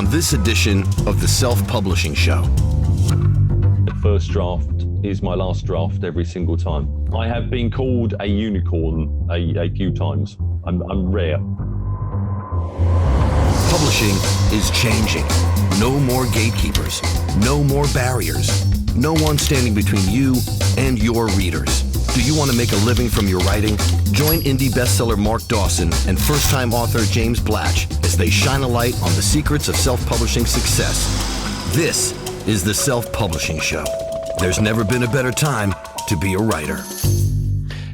on this edition of the Self-Publishing Show. The first draft is my last draft every single time. I have been called a unicorn a few times. I'm rare. Publishing is changing. No more gatekeepers. No more barriers. No one standing between you and your readers. Do you want to make a living from your writing? Join indie bestseller Mark Dawson and first-time author James Blatch as they shine a light on the secrets of self-publishing success. This is the Self-Publishing Show. There's never been a better time to be a writer.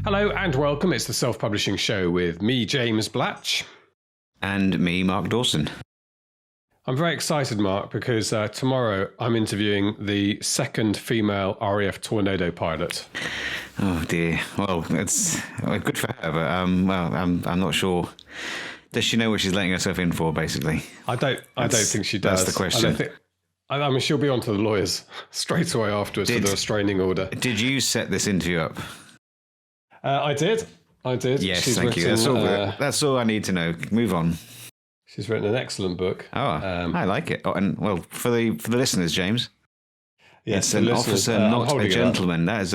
Hello and welcome. It's the Self-Publishing Show with me, James Blatch. And me, Mark Dawson. I'm very excited, Mark, because tomorrow I'm interviewing the second female RAF Tornado pilot. Oh dear. Well, it's good for her, but I'm not sure. Does she know what she's letting herself in for? Basically, I don't think she does. That's the question. I mean, she'll be on to the lawyers straight away afterwards for the restraining order. Did you set this interview up? I did. Yes, thank you. That's all I need to know. Move on. She's written an excellent book. Oh, I like it. Oh, and well, for the listeners, James. Yes, it's an officer, not a gentleman. That's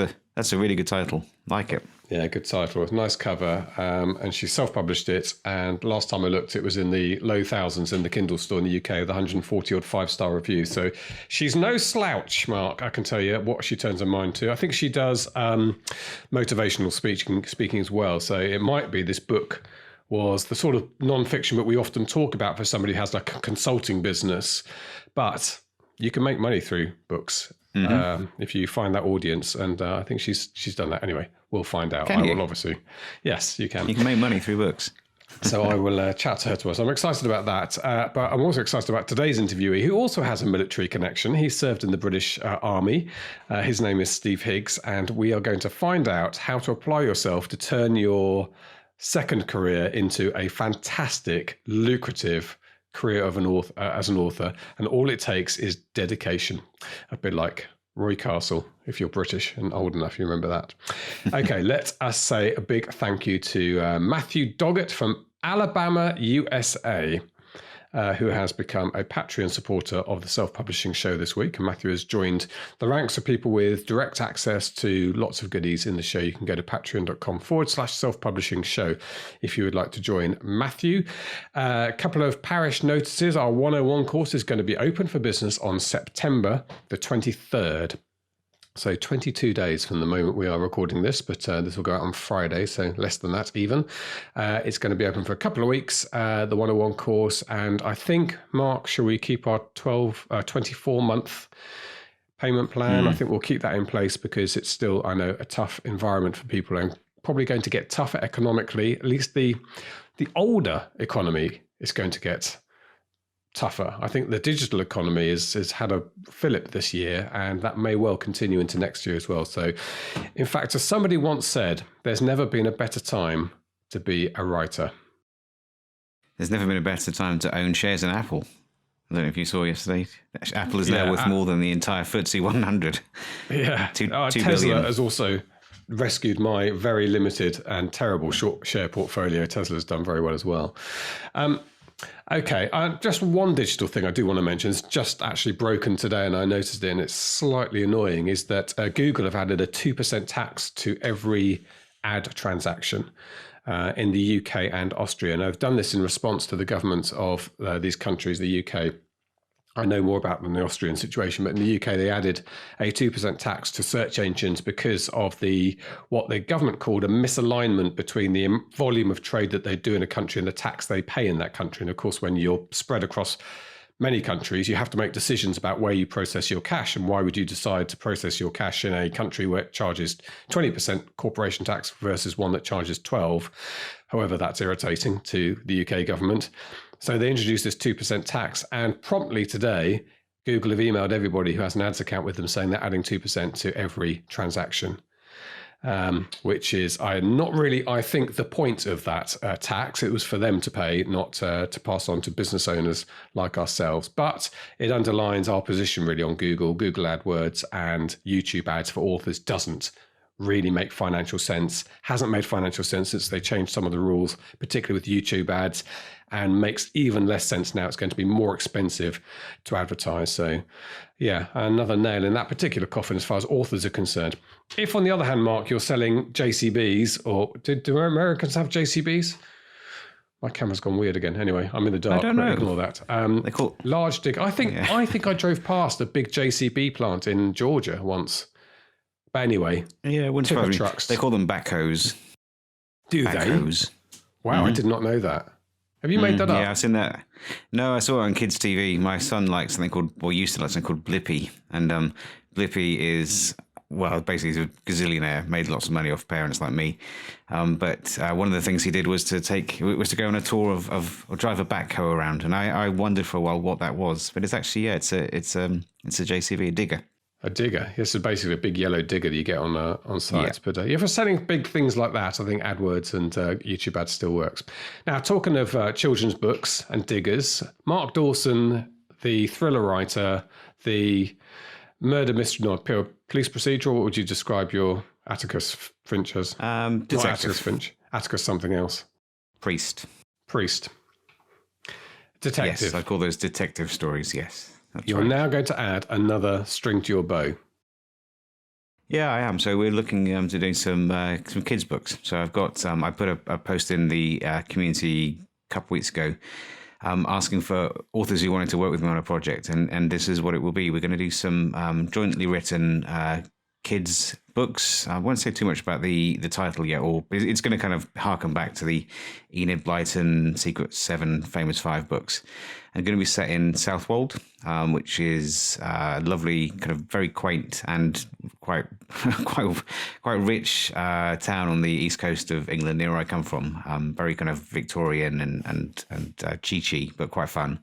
a really good title. Like it. Yeah, good title. Nice cover. And she self-published it. And last time I looked, it was in the low thousands in the Kindle store in the UK with 140 odd 5-star reviews. So she's no slouch, Mark. I can tell you what she turns her mind to. I think she does motivational speaking as well. So it might be this book was the sort of non-fiction that we often talk about for somebody who has like a consulting business, but you can make money through books if you find that audience. And I think she's done that anyway. We'll find out. Can you? Will obviously. Yes, you can. You can make money through books. So I will chat to her to us. I'm excited about that. But I'm also excited about today's interviewee, who also has a military connection. He served in the British Army. His name is Steve Higgs, and we are going to find out how to apply yourself to turn your second career into a fantastic, lucrative career of as an author. And all it takes is dedication. A bit like Roy Castle, if you're British and old enough, you remember that. Okay, let us say a big thank you to Matthew Doggett from Alabama, USA, who has become a Patreon supporter of the Self-Publishing Show this week. And Matthew has joined the ranks of people with direct access to lots of goodies in the show. You can go to patreon.com/self-publishing show if you would like to join Matthew. A couple of parish notices. Our 101 course is going to be open for business on September the 23rd. So 22 days from the moment we are recording this, but this will go out on Friday, so less than that even. It's going to be open for a couple of weeks, the 101 course. And I think, Mark, shall we keep our 24-month payment plan? I think we'll keep that in place because it's still, I know, a tough environment for people and probably going to get tougher economically. At least the older economy is going to get tougher. I think the digital economy has had a fillip this year, and that may well continue into next year as well. So, in fact, as somebody once said, there's never been a better time to be a writer. There's never been a better time to own shares in Apple. I don't know if you saw yesterday. Apple is now worth more than the entire FTSE 100. Yeah. Two Tesla billion. has also rescued my very limited and terrible short share portfolio. Tesla's done very well as well. Okay, just one digital thing I do want to mention. It's just actually broken today, and I noticed it, and it's slightly annoying, is that Google have added a 2% tax to every ad transaction in the UK and Austria. And I've done this in response to the governments of these countries, the UK. I know more about than the Austrian situation, but in the UK, they added a 2% tax to search engines because of what the government called a misalignment between the volume of trade that they do in a country and the tax they pay in that country. And of course, when you're spread across many countries, you have to make decisions about where you process your cash. And why would you decide to process your cash in a country where it charges 20% corporation tax versus one that charges 12%? However, that's irritating to the UK government. So they introduced this 2% tax, and promptly today, Google have emailed everybody who has an ads account with them saying they're adding 2% to every transaction, which is I think the point of that tax. It was for them to pay, not to pass on to business owners like ourselves. But it underlines our position really on Google AdWords and YouTube ads for authors doesn't really make financial sense, hasn't made financial sense since they changed some of the rules, particularly with YouTube ads. and makes even less sense now. It's going to be more expensive to advertise. So, yeah, another nail in that particular coffin as far as authors are concerned. If, on the other hand, Mark, you're selling JCBs, or do Americans have JCBs? My camera's gone weird again. Anyway, I'm in the dark. I don't know. Ignore that. They call large dig. I think I drove past a big JCB plant in Georgia once. But anyway, yeah, tipper trucks. They call them backhoes. Do backhoes. They? Wow, I did not know that. Have you made that up? Yeah, I've seen that. No, I saw it on kids' TV. My son likes something called, or used to like something called Blippy, and Blippy is, well, basically he's a gazillionaire, made lots of money off parents like me. But one of the things he did was to go on a tour or drive a backhoe around, and I wondered for a while what that was. But it's actually it's a JCB, a digger. A digger. This is basically a big yellow digger that you get on sites. Yeah. But if you're selling big things like that, I think AdWords and YouTube ads still works. Now, talking of children's books and diggers, Mark Dawson, the thriller writer, the murder mystery, police procedural, what would you describe your Atticus Finch as? Detective. Not Atticus Finch. Atticus something else. Priest. Detective. Yes, I call those detective stories, yes. You're now going to add another string to your bow. Yeah, I am. So we're looking to do some kids' books. So I've got I put a post in the community a couple weeks ago asking for authors who wanted to work with me on a project, and this is what it will be. We're going to do some jointly written kids' books. I won't say too much about the title yet, or it's going to kind of harken back to the Enid Blyton Secret 7 Famous 5 books. And going to be set in Southwold, which is a lovely, kind of very quaint and quite rich town on the east coast of England, near where I come from. Very kind of Victorian and cheechy, but quite fun.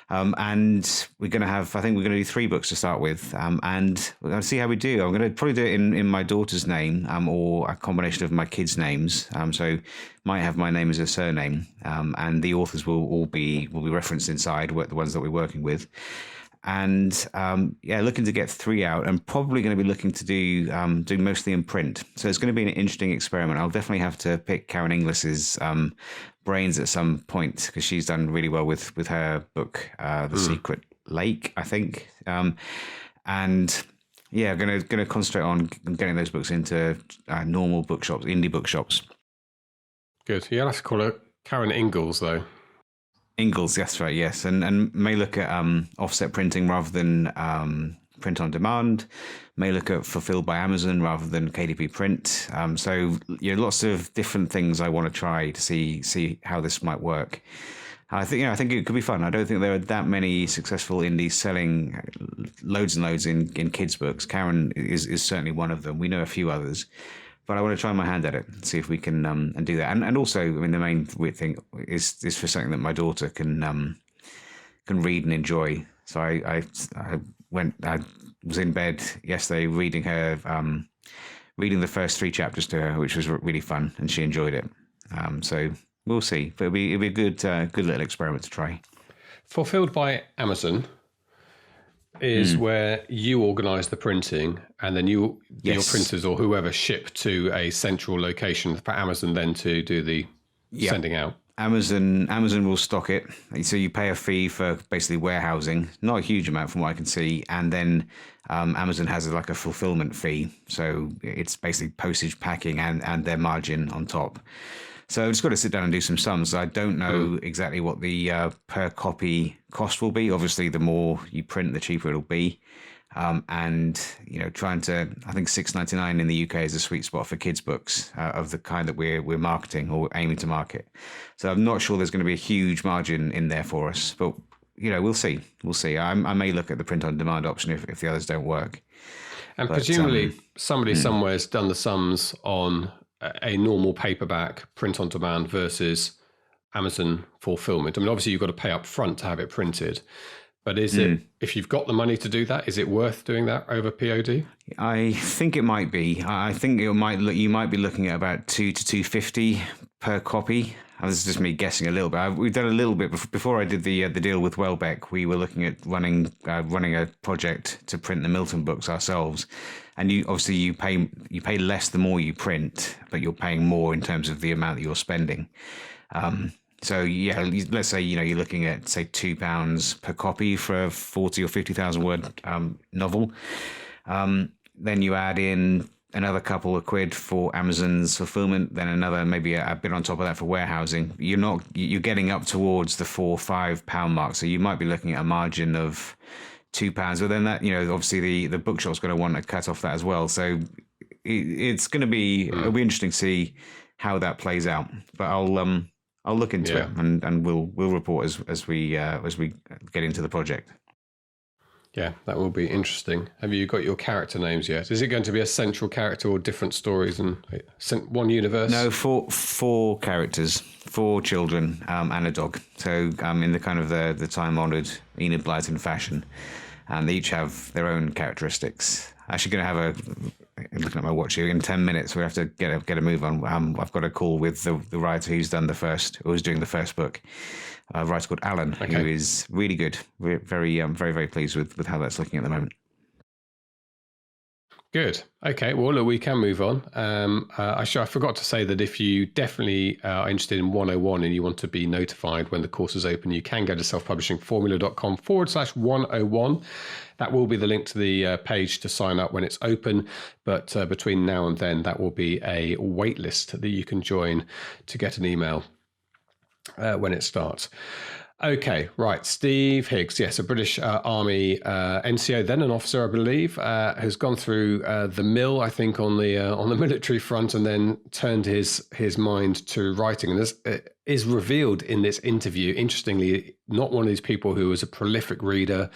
And we're going to have, I think we're going to do 3 books to start with, and we're going to see how we do. I'm going to probably do it in my daughter's name, or a combination of my kids' names. So might have my name as a surname, and the authors will be referenced inside, the ones that we're working with. And looking to get 3 out, and probably going to be looking to do mostly in print. So it's going to be an interesting experiment. I'll definitely have to pick Karen Inglis's brains at some point, because she's done really well with her book, The Secret Lake, I think. And yeah, going to concentrate on getting those books into normal bookshops, indie bookshops. Good. Yeah, I'll have to call her Karen Ingalls, though. Ingalls, that's right, yes. And may look at offset printing rather than print on demand. May look at fulfilled by Amazon rather than KDP print. So lots of different things I want to try to see how this might work. I think it could be fun. I don't think there are that many successful indies selling loads and loads in kids' books. Karen is certainly one of them. We know a few others. But I want to try my hand at it, see if we can and do that. And also, I mean, the main weird thing is for something that my daughter can read and enjoy. So I was in bed yesterday reading the first 3 chapters to her, which was really fun, and she enjoyed it. So we'll see. But it'll be a good little experiment to try. Fulfilled by Amazon is where you organise the printing, and then your printers or whoever ship to a central location for Amazon then to do the sending out. Amazon will stock it. So you pay a fee for basically warehousing, not a huge amount from what I can see. And then Amazon has like a fulfillment fee. So it's basically postage, packing, and their margin on top. So I've just got to sit down and do some sums. I don't know exactly what the per copy cost will be. Obviously, the more you print, the cheaper it'll be. And trying to, I think $6.99 in the UK is a sweet spot for kids' books of the kind that we're marketing or aiming to market. So I'm not sure there's going to be a huge margin in there for us, but we'll see. We'll see. I may look at the print on demand option if the others don't work. And presumably somebody somewhere has done the sums on a normal paperback print on demand versus Amazon fulfillment. I mean, obviously you've got to pay up front to have it printed, but is it, if you've got the money to do that, is it worth doing that over POD? I think it might be. I think you might be looking at about $2 to $2.50 per copy. This is just me guessing a little bit. We've done a little bit before I did the deal with Welbeck. We were looking at running a project to print the Milton books ourselves, and you pay less the more you print, but you're paying more in terms of the amount that you're spending. So yeah, let's say you're looking at say £2 per copy for a 40 or 50,000 word novel. Then you add in another couple of quid for Amazon's fulfillment, then another maybe a bit on top of that for warehousing. You're getting up towards the £4-5 mark. So you might be looking at a margin of £2, but then that obviously the bookshop's going to want to cut off that as well. So it's going to be it'll be interesting to see how that plays out. But I'll look into it and we'll report as we get into the project. Yeah, that will be interesting. Have you got your character names yet? Is it going to be a central character or different stories and one universe? No, four characters, 4 children and a dog. So in the kind of the time-honoured Enid Blyton fashion, and they each have their own characteristics. Actually, going to have looking at my watch here, in 10 minutes we have to get a move on. I've got a call with the writer who's doing the first book. A writer called Alan, who is really good. We're very, very pleased with how that's looking at the moment. Good. Okay. Well, look, we can move on. I forgot to say that if you definitely are interested in 101 and you want to be notified when the course is open, you can go to selfpublishingformula.com/101. That will be the link to the page to sign up when it's open. But between now and then, that will be a wait list that you can join to get an email when it starts. Okay, right. Steve Higgs, yes, a British Army NCO, then an officer, I believe, has gone through the mill, I think, on the military front, and then turned his mind to writing. And this is revealed in this interview. Interestingly, not one of these people who was a prolific reader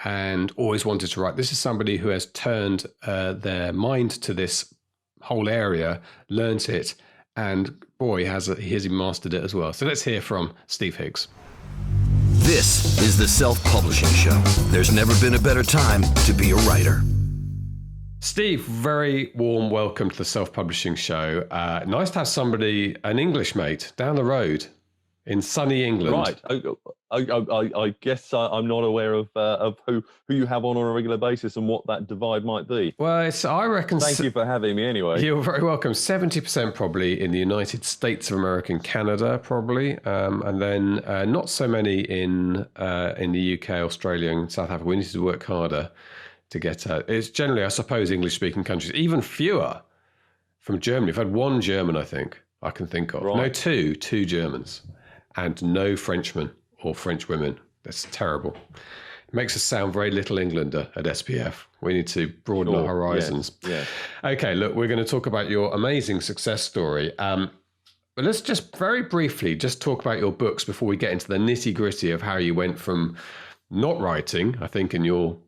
and always wanted to write. This is somebody who has turned their mind to this whole area, learnt it, and boy, has he mastered it as well. So let's hear from Steve Higgs. This is the Self-Publishing Show. There's never been a better time to be a writer. Steve, very warm welcome to the Self-Publishing Show. Nice to have somebody, an English mate, down the road in sunny England. Right. I guess I'm not aware of who you have on a regular basis and what that divide might be. Well, I reckon... Thank you for having me anyway. You're very welcome. 70% probably in the United States of America and Canada, probably. And then not so many in the UK, Australia and South Africa. We need to work harder to get out. It's generally, I suppose, English-speaking countries. Even fewer from Germany. We've had one German, I think, I can think of. Right. No, two Germans. And no Frenchmen or French women. That's terrible. It makes us sound very Little Englander at SPF. We need to broaden our horizons. Yes. Okay, look, we're going to talk about your amazing success story. But let's just very briefly just talk about your books before we get into the nitty-gritty of how you went from not writing, I think, in your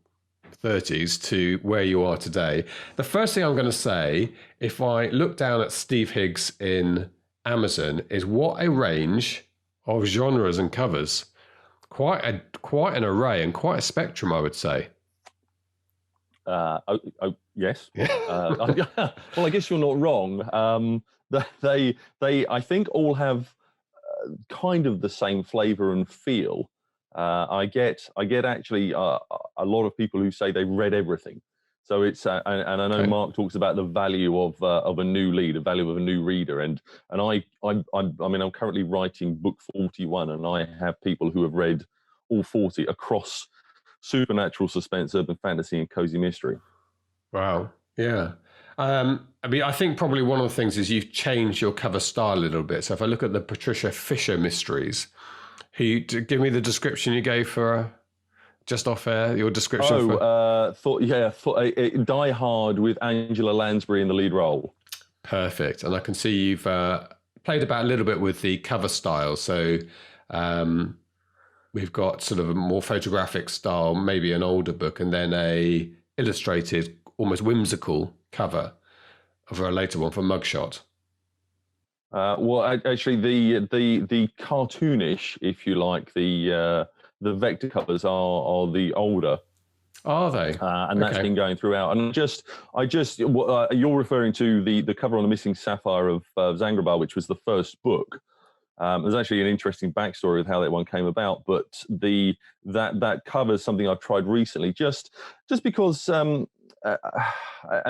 30s to where you are today. The first thing I'm going to say, if I look down at Steve Higgs in Amazon, is what a range of genres and covers. Quite an array and quite a spectrum, I would say. Yes. Well, I guess you're not wrong. They I think all have kind of the same flavor and feel. I get actually a lot of people who say they've read everything. So it's and I know Mark talks about the value of a new lead, the value of a new reader, and I mean I'm currently writing book 41, and I have people who have read all 40 across supernatural, suspense, urban fantasy, and cozy mystery. Wow, yeah. I mean, I think probably one of the things is you've changed your cover style a little bit. So if I look at the Patricia Fisher mysteries, give me the description you gave for. Just off air, your description. Die Hard with Angela Lansbury in the lead role. Perfect. And I can see you've played about a little bit with the cover style. So we've got sort of a more photographic style, maybe an older book, and then a illustrated, almost whimsical cover of a later one for Mugshot. Well, actually, the cartoonish, if you like, the vector covers are the older. Are they? And that's been going throughout. And you're referring to the cover on the Missing Sapphire of Zangrabar, which was the first book. There's actually an interesting backstory with how that one came about, but that covers something I've tried recently, just because, and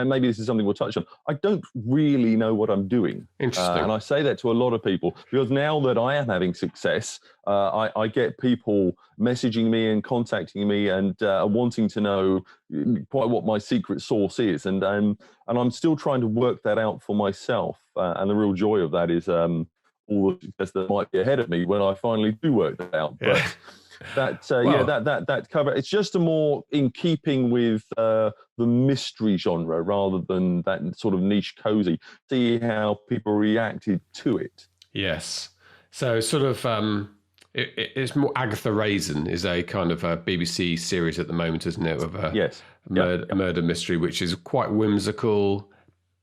maybe this is something we'll touch on. I don't really know what I'm doing. Interesting. And I say that to a lot of people because now that I am having success, I get people messaging me and contacting me and wanting to know quite what my secret sauce is. And I'm still trying to work that out for myself. And the real joy of that is all the success that might be ahead of me when I finally do work that out. Yeah. But that cover, it's just a more in keeping with the mystery genre rather than that sort of niche cozy. See how people reacted to it. Yes. So sort of it's more Agatha Raisin is a kind of a BBC series at the moment, isn't it? Of a murder mystery, which is quite whimsical,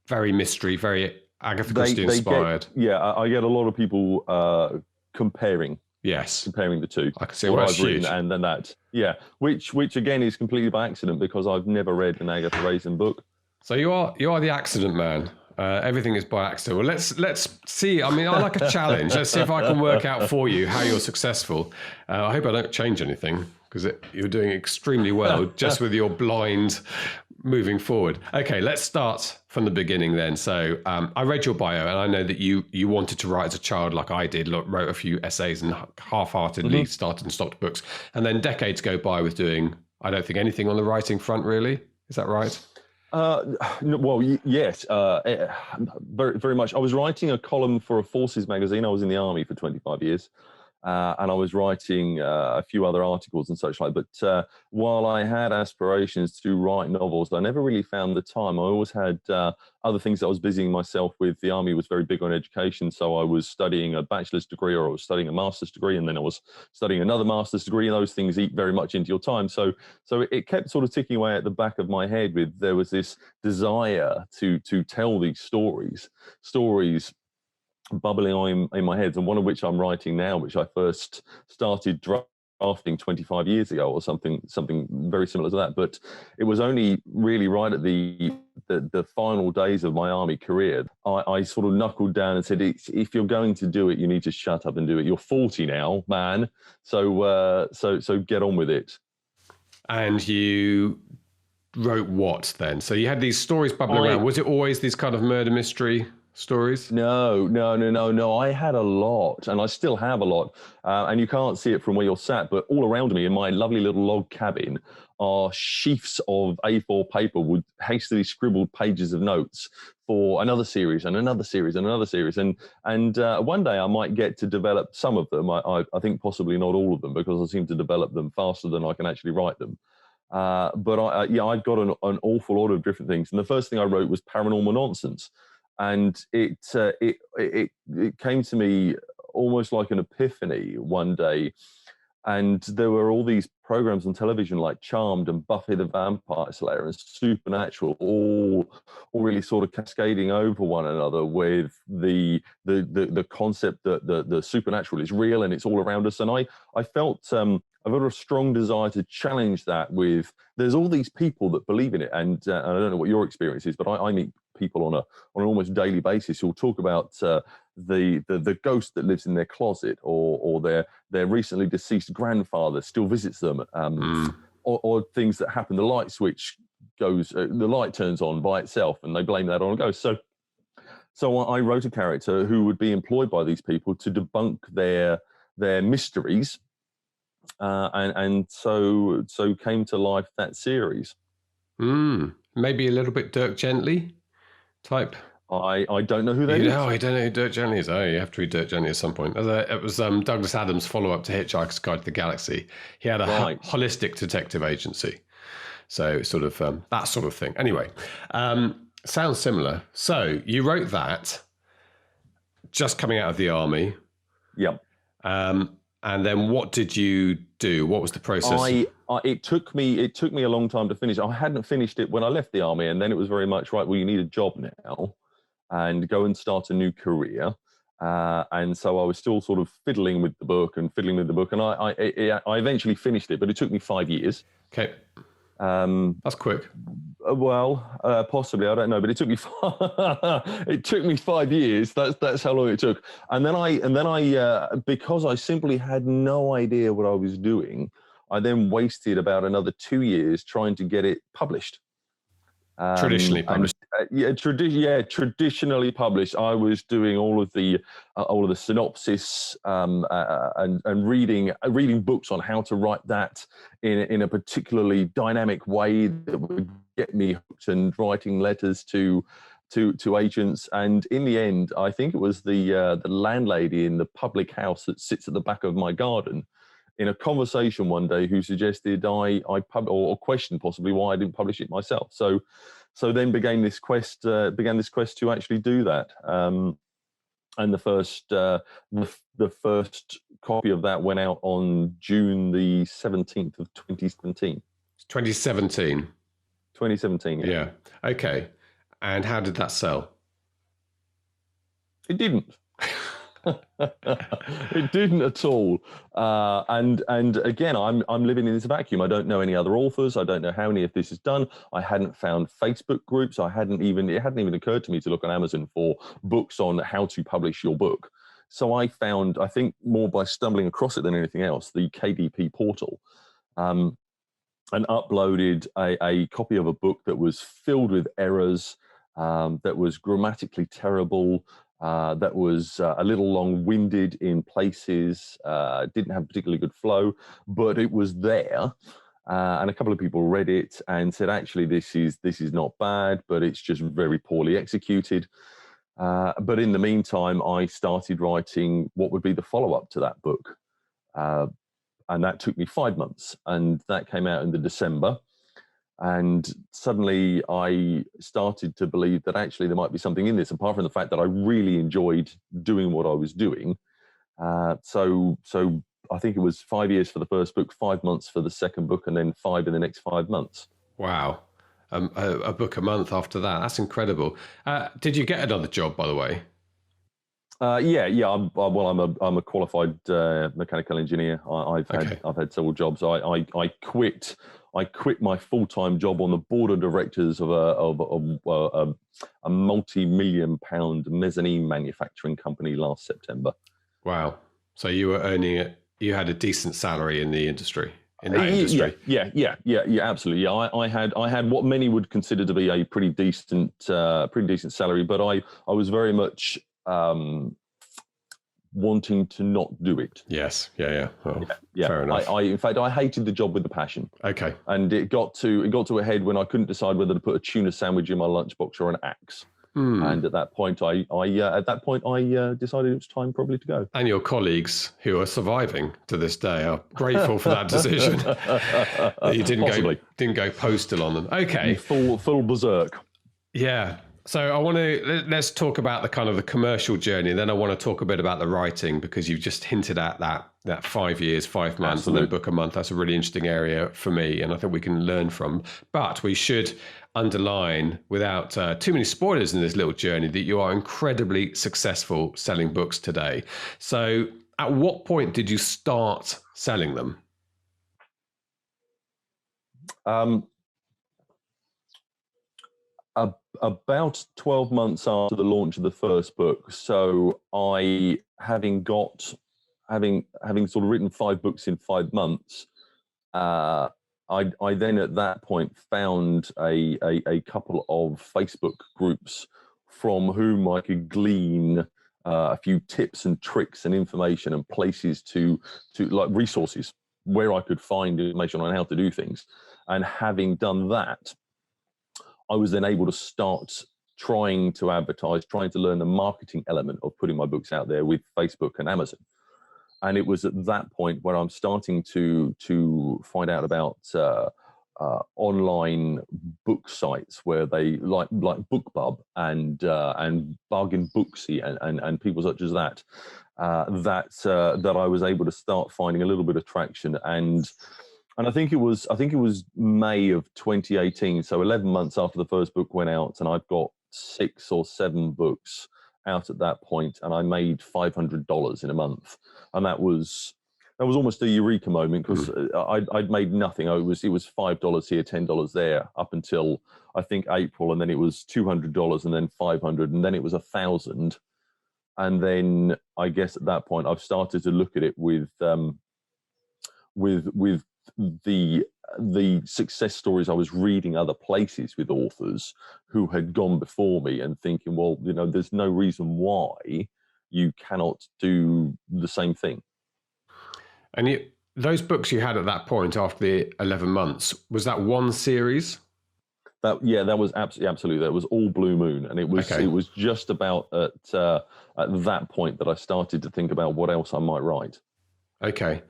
very mystery, very Agatha Christie inspired. I get a lot of people comparing the two. I can see what I've written and then that. Yeah, which again is completely by accident because I've never read an Agatha Raisin book. So you are the accident man. Everything is by accident. Well, let's see. I mean, I like a challenge. Let's see if I can work out for you how you're successful. I hope I don't change anything because you're doing extremely well just with your blind moving forward. Okay, let's start from the beginning then. So I read your bio and I know that you wanted to write as a child like I did, wrote a few essays and half-heartedly started and stopped books. And then decades go by with doing, I don't think anything on the writing front really. Is that right? Well, yes, very, very much. I was writing a column for a forces magazine. I was in the army for 25 years. And I was writing a few other articles and such like. But while I had aspirations to write novels, I never really found the time. I always had other things that I was busying myself with. The army was very big on education, so I was studying a bachelor's degree or I was studying a master's degree, and then I was studying another master's degree, and those things eat very much into your time. So it kept sort of ticking away at the back of my head there was this desire to tell these stories bubbling on in my head, and one of which I'm writing now, which I first started drafting 25 years ago or something very similar to that. But it was only really right at the final days of my army career, I sort of knuckled down and said, if you're going to do it, you need to shut up and do it. You're 40 now, man. So get on with it. And you wrote what then? So you had these stories bubbling around. Was it always these kind of murder mystery stories? No. I had a lot, and I still have a lot. And you can't see it from where you're sat, but all around me in my lovely little log cabin are sheafs of A4 paper with hastily scribbled pages of notes for another series and another series and another series. And one day I might get to develop some of them. I think possibly not all of them, because I seem to develop them faster than I can actually write them. But I've got an awful lot of different things. And the first thing I wrote was paranormal nonsense. And it came to me almost like an epiphany one day. And there were all these programs on television like Charmed and Buffy the Vampire Slayer and Supernatural, all really sort of cascading over one another with the concept that the supernatural is real and it's all around us. And I felt I've got a strong desire to challenge that with, there's all these people that believe in it. And I don't know what your experience is, but I meet people on an almost daily basis who'll talk about the ghost that lives in their closet, or their recently deceased grandfather still visits them, or things that happen. The light switch goes, the light turns on by itself, and they blame that on a ghost. So I wrote a character who would be employed by these people to debunk their mysteries, and so came to life that series. Maybe a little bit Dirk Gently type. I don't know who that is. No, I don't know who Dirk Gently is. Oh, you have to read Dirk Gently at some point. It was Douglas Adams' follow-up to Hitchhiker's Guide to the Galaxy. He had a holistic detective agency. So sort of that sort of thing. Anyway, sounds similar. So you wrote that just coming out of the army. Yep. And then what did you do? What was the process? It took me a long time to finish. I hadn't finished it when I left the army, and then it was very much right. Well, you need a job now, and go and start a new career. And so I was still sort of fiddling with the book, and I eventually finished it, but it took me 5 years. Okay. That's quick. Possibly, I don't know, but it took me it took me 5 years. That's how long it took. And then I because I simply had no idea what I was doing, I then wasted about another 2 years trying to get it published. Traditionally published. Traditionally published. I was doing all of the synopsis and reading books on how to write that in a particularly dynamic way that would get me hooked, and writing letters to agents. And in the end, I think it was the landlady in the public house that sits at the back of my garden, in a conversation one day, who suggested or questioned possibly why I didn't publish it myself. So then began this quest to actually do that. And the first copy of that went out on June the 17th of 2017. 2017. 2017. Yeah. Okay. And how did that sell? It didn't. It didn't at all. And again, I'm living in this vacuum. I don't know any other authors. I don't know how any of this is done. I hadn't found Facebook groups. It hadn't even occurred to me to look on Amazon for books on how to publish your book. So I found, I think more by stumbling across it than anything else, the KDP portal, and uploaded a copy of a book that was filled with errors, that was grammatically terrible, that was a little long-winded in places, didn't have particularly good flow, but it was there. And a couple of people read it and said, actually, this is not bad, but it's just very poorly executed. But in the meantime, I started writing what would be the follow-up to that book. And that took me 5 months, and that came out in the December. And suddenly I started to believe that actually there might be something in this, apart from the fact that I really enjoyed doing what I was doing. So I think it was 5 years for the first book, 5 months for the second book, and then 5 in the next 5 months. Wow. A book a month after that. That's incredible. Did you get another job, by the way? Yeah. I'm a qualified mechanical engineer. I've had several jobs. I quit my full-time job on the board of directors of a multi-million-pound mezzanine manufacturing company last September. Wow! So you were earning you had a decent salary in the industry. In that industry. Yeah, absolutely. Yeah, I had what many would consider to be a pretty decent salary, but I was very much wanting to not do it. Yes. Yeah. Well, yeah. Fair enough. In fact, I hated the job with the passion. Okay. And it got to a head when I couldn't decide whether to put a tuna sandwich in my lunchbox or an axe. And at that point, I decided it was time probably to go. And your colleagues who are surviving to this day are grateful for that decision. That you didn't go postal on them. Okay. Full berserk. Yeah. So let's talk about the commercial journey. Then I want to talk a bit about the writing, because you've just hinted at that 5 years, 5 months, Absolutely. and then book a month. That's a really interesting area for me, and I think we can learn from. But we should underline, without too many spoilers in this little journey, that you are incredibly successful selling books today. So at what point did you start selling them? About 12 months after the launch of the first book. So I, having sort of written 5 books in 5 months, I then at that point found a couple of Facebook groups from whom I could glean a few tips and tricks and information and places to like resources where I could find information on how to do things. And having done that, I was then able to start trying to advertise, trying to learn the marketing element of putting my books out there with Facebook and Amazon. And it was at that point where I'm starting to find out about online book sites where they like BookBub and Bargain Booksy and people such as that that I was able to start finding a little bit of traction. And I think it was May of 2018, so 11 months after the first book went out, and I've got 6 or 7 books out at that point, and I made $500 in a month, and that was almost a eureka moment, because I'd made nothing. It was $5 here, $10 there, up until I think April, and then it was $200, and then $500, and then it was $1,000, and then I guess at that point I've started to look at it with the success stories I was reading other places with authors who had gone before me, and thinking, well, there's no reason why you cannot do the same thing. And those books you had at that point after the 11 months, was that one series? That was absolutely. That was all Blue Moon, and it was just about at that point that I started to think about what else I might write. Okay.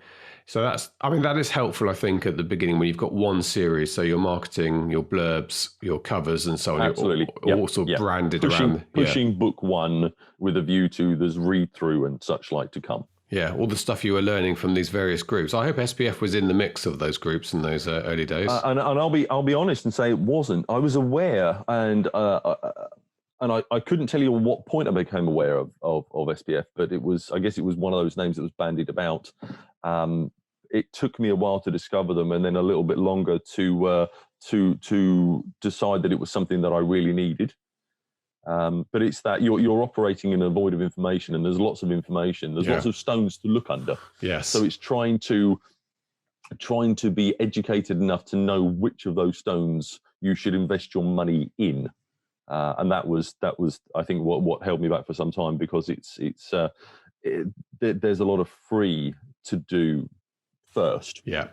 So that is helpful, I think, at the beginning when you've got one series. So your marketing, your blurbs, your covers, and so on. Absolutely. All sort of branded around. Pushing book one with a view to there's read through and such like to come. Yeah, all the stuff you were learning from these various groups. I hope SPF was in the mix of those groups in those early days. And I'll be honest and say it wasn't. I was aware, and I couldn't tell you at what point I became aware of SPF, but I guess it was one of those names that was bandied about. It took me a while to discover them, and then a little bit longer to decide that it was something that I really needed. But it's that you're operating in a void of information, and there's lots of information. There's lots of stones to look under. Yes. So it's trying to be educated enough to know which of those stones you should invest your money in. And that was I think what held me back for some time, because there's a lot of free to do first. Yeah.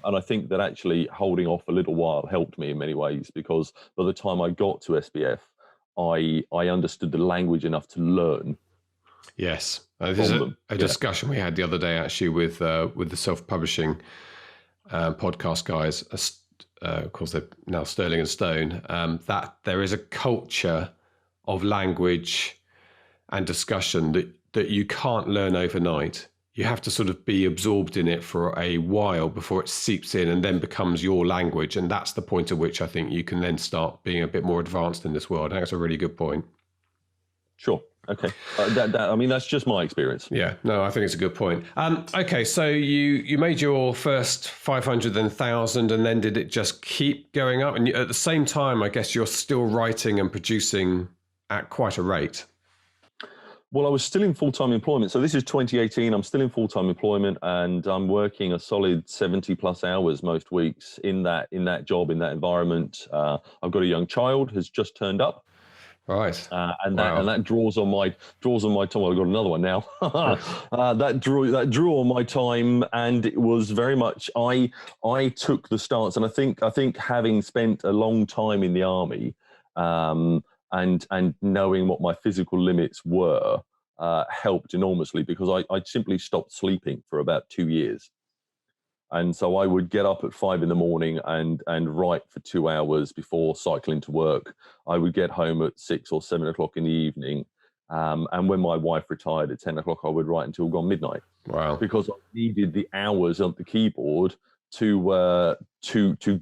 And I think that actually holding off a little while helped me in many ways, because by the time I got to SPF, I understood the language enough to learn. Yes. This is a discussion we had the other day, actually, with the self-publishing podcast guys. Of course, they're now Sterling and Stone. That there is a culture of language and discussion that you can't learn overnight. You have to sort of be absorbed in it for a while before it seeps in and then becomes your language. And that's the point at which I think you can then start being a bit more advanced in this world. I think that's a really good point. Sure. Okay. That's just my experience. Yeah. No, I think it's a good point. Okay. So you made your first 500, then 1,000, and then did it just keep going up? And at the same time, I guess you're still writing and producing at quite a rate. Well, I was still in full-time employment. So this is 2018. I'm still in full-time employment, and I'm working a solid 70 plus hours most weeks in that job, in that environment. I've got a young child who's just turned up. Right. And that draws on my time. Well, I've got another one now. That drew on my time, and it was very much I took the stance, and I think having spent a long time in the army, and knowing what my physical limits were, helped enormously, because I simply stopped sleeping for about 2 years. And so I would get up at 5 a.m. and write for 2 hours before cycling to work. I would get home at 6 or 7 o'clock in the evening. And when my wife retired at 10 o'clock, I would write until gone midnight. Wow. Because I needed the hours on the keyboard to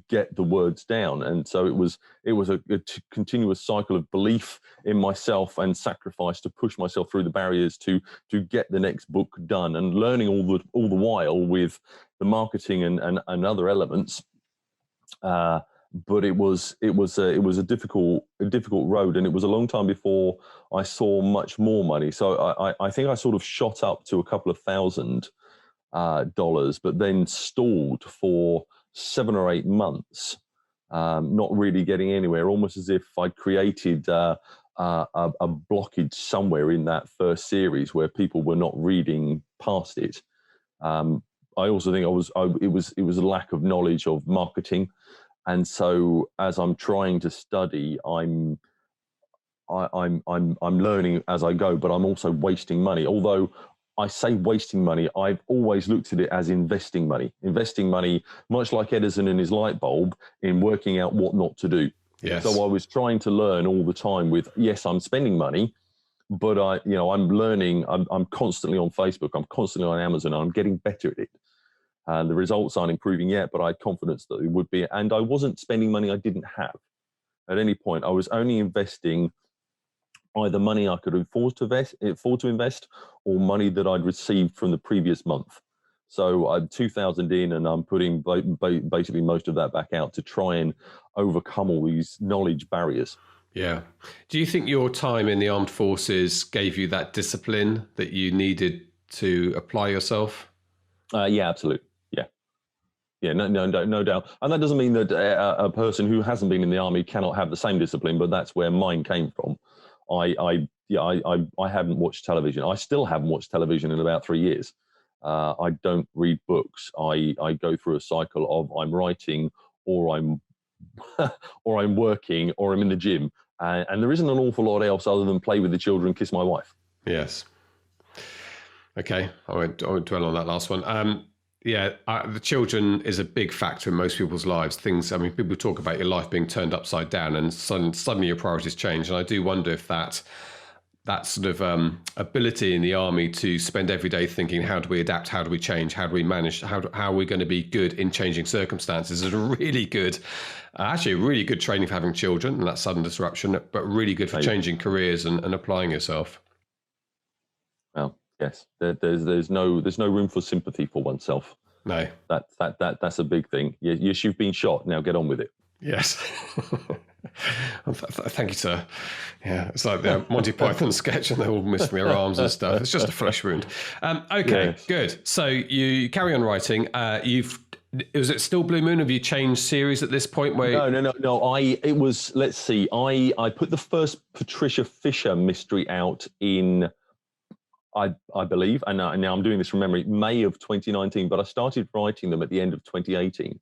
get the words down. And so it was a continuous cycle of belief in myself and sacrifice to push myself through the barriers to get the next book done, and learning all the while with the marketing and other elements. But it was a difficult road, and it was a long time before I saw much more money. So I think I sort of shot up to a couple of $1,000, but then stalled for 7 or 8 months, not really getting anywhere, almost as if I'd created a blockage somewhere in that first series where people were not reading past it. I also think it was a lack of knowledge of marketing, and so as I'm trying to study, I'm learning as I go, but I'm also wasting money. Although I say wasting money, I've always looked at it as investing money, much like Edison and his light bulb, in working out what not to do. Yes. So I was trying to learn all the time with, yes, I'm spending money, but I'm learning. I'm constantly on Facebook. I'm constantly on Amazon. I'm getting better at it. And the results aren't improving yet, but I had confidence that it would be. And I wasn't spending money I didn't have at any point. I was only investing either money I could afford to invest, or money that I'd received from the previous month. So I'm 2,000 in, and I'm putting basically most of that back out to try and overcome all these knowledge barriers. Yeah. Do you think your time in the armed forces gave you that discipline that you needed to apply yourself? Yeah, absolutely. Yeah, no doubt. And that doesn't mean that a person who hasn't been in the army cannot have the same discipline, but that's where mine came from. I haven't watched television. I still haven't watched television in about 3 years. I don't read books. I go through a cycle of I'm writing, or I'm or I'm working, or I'm in the gym, and there isn't an awful lot else other than play with the children, kiss my wife. Yes. Okay, I won't dwell on that last one. The children is a big factor in most people's lives. People talk about your life being turned upside down, and suddenly your priorities change. And I do wonder if that sort of ability in the army to spend every day thinking, how do we adapt? How do we change? How do we manage? How are we going to be good in changing circumstances? Is a really good, really good training for having children and that sudden disruption, but really good for changing careers and applying yourself. Well, yes, there's no room for sympathy for oneself. No, that's a big thing. Yes, you've been shot. Now get on with it. Yes. Thank you, sir. Yeah, it's like the Monty Python sketch, and they're all missing their arms and stuff. It's just a flesh wound. Okay, yes. Good. So you carry on writing. Was it still Blue Moon? Have you changed series at this point? No. It was. Let's see. I put the first Patricia Fisher mystery out in, I believe, and now I'm doing this from memory, May of 2019. But I started writing them at the end of 2018.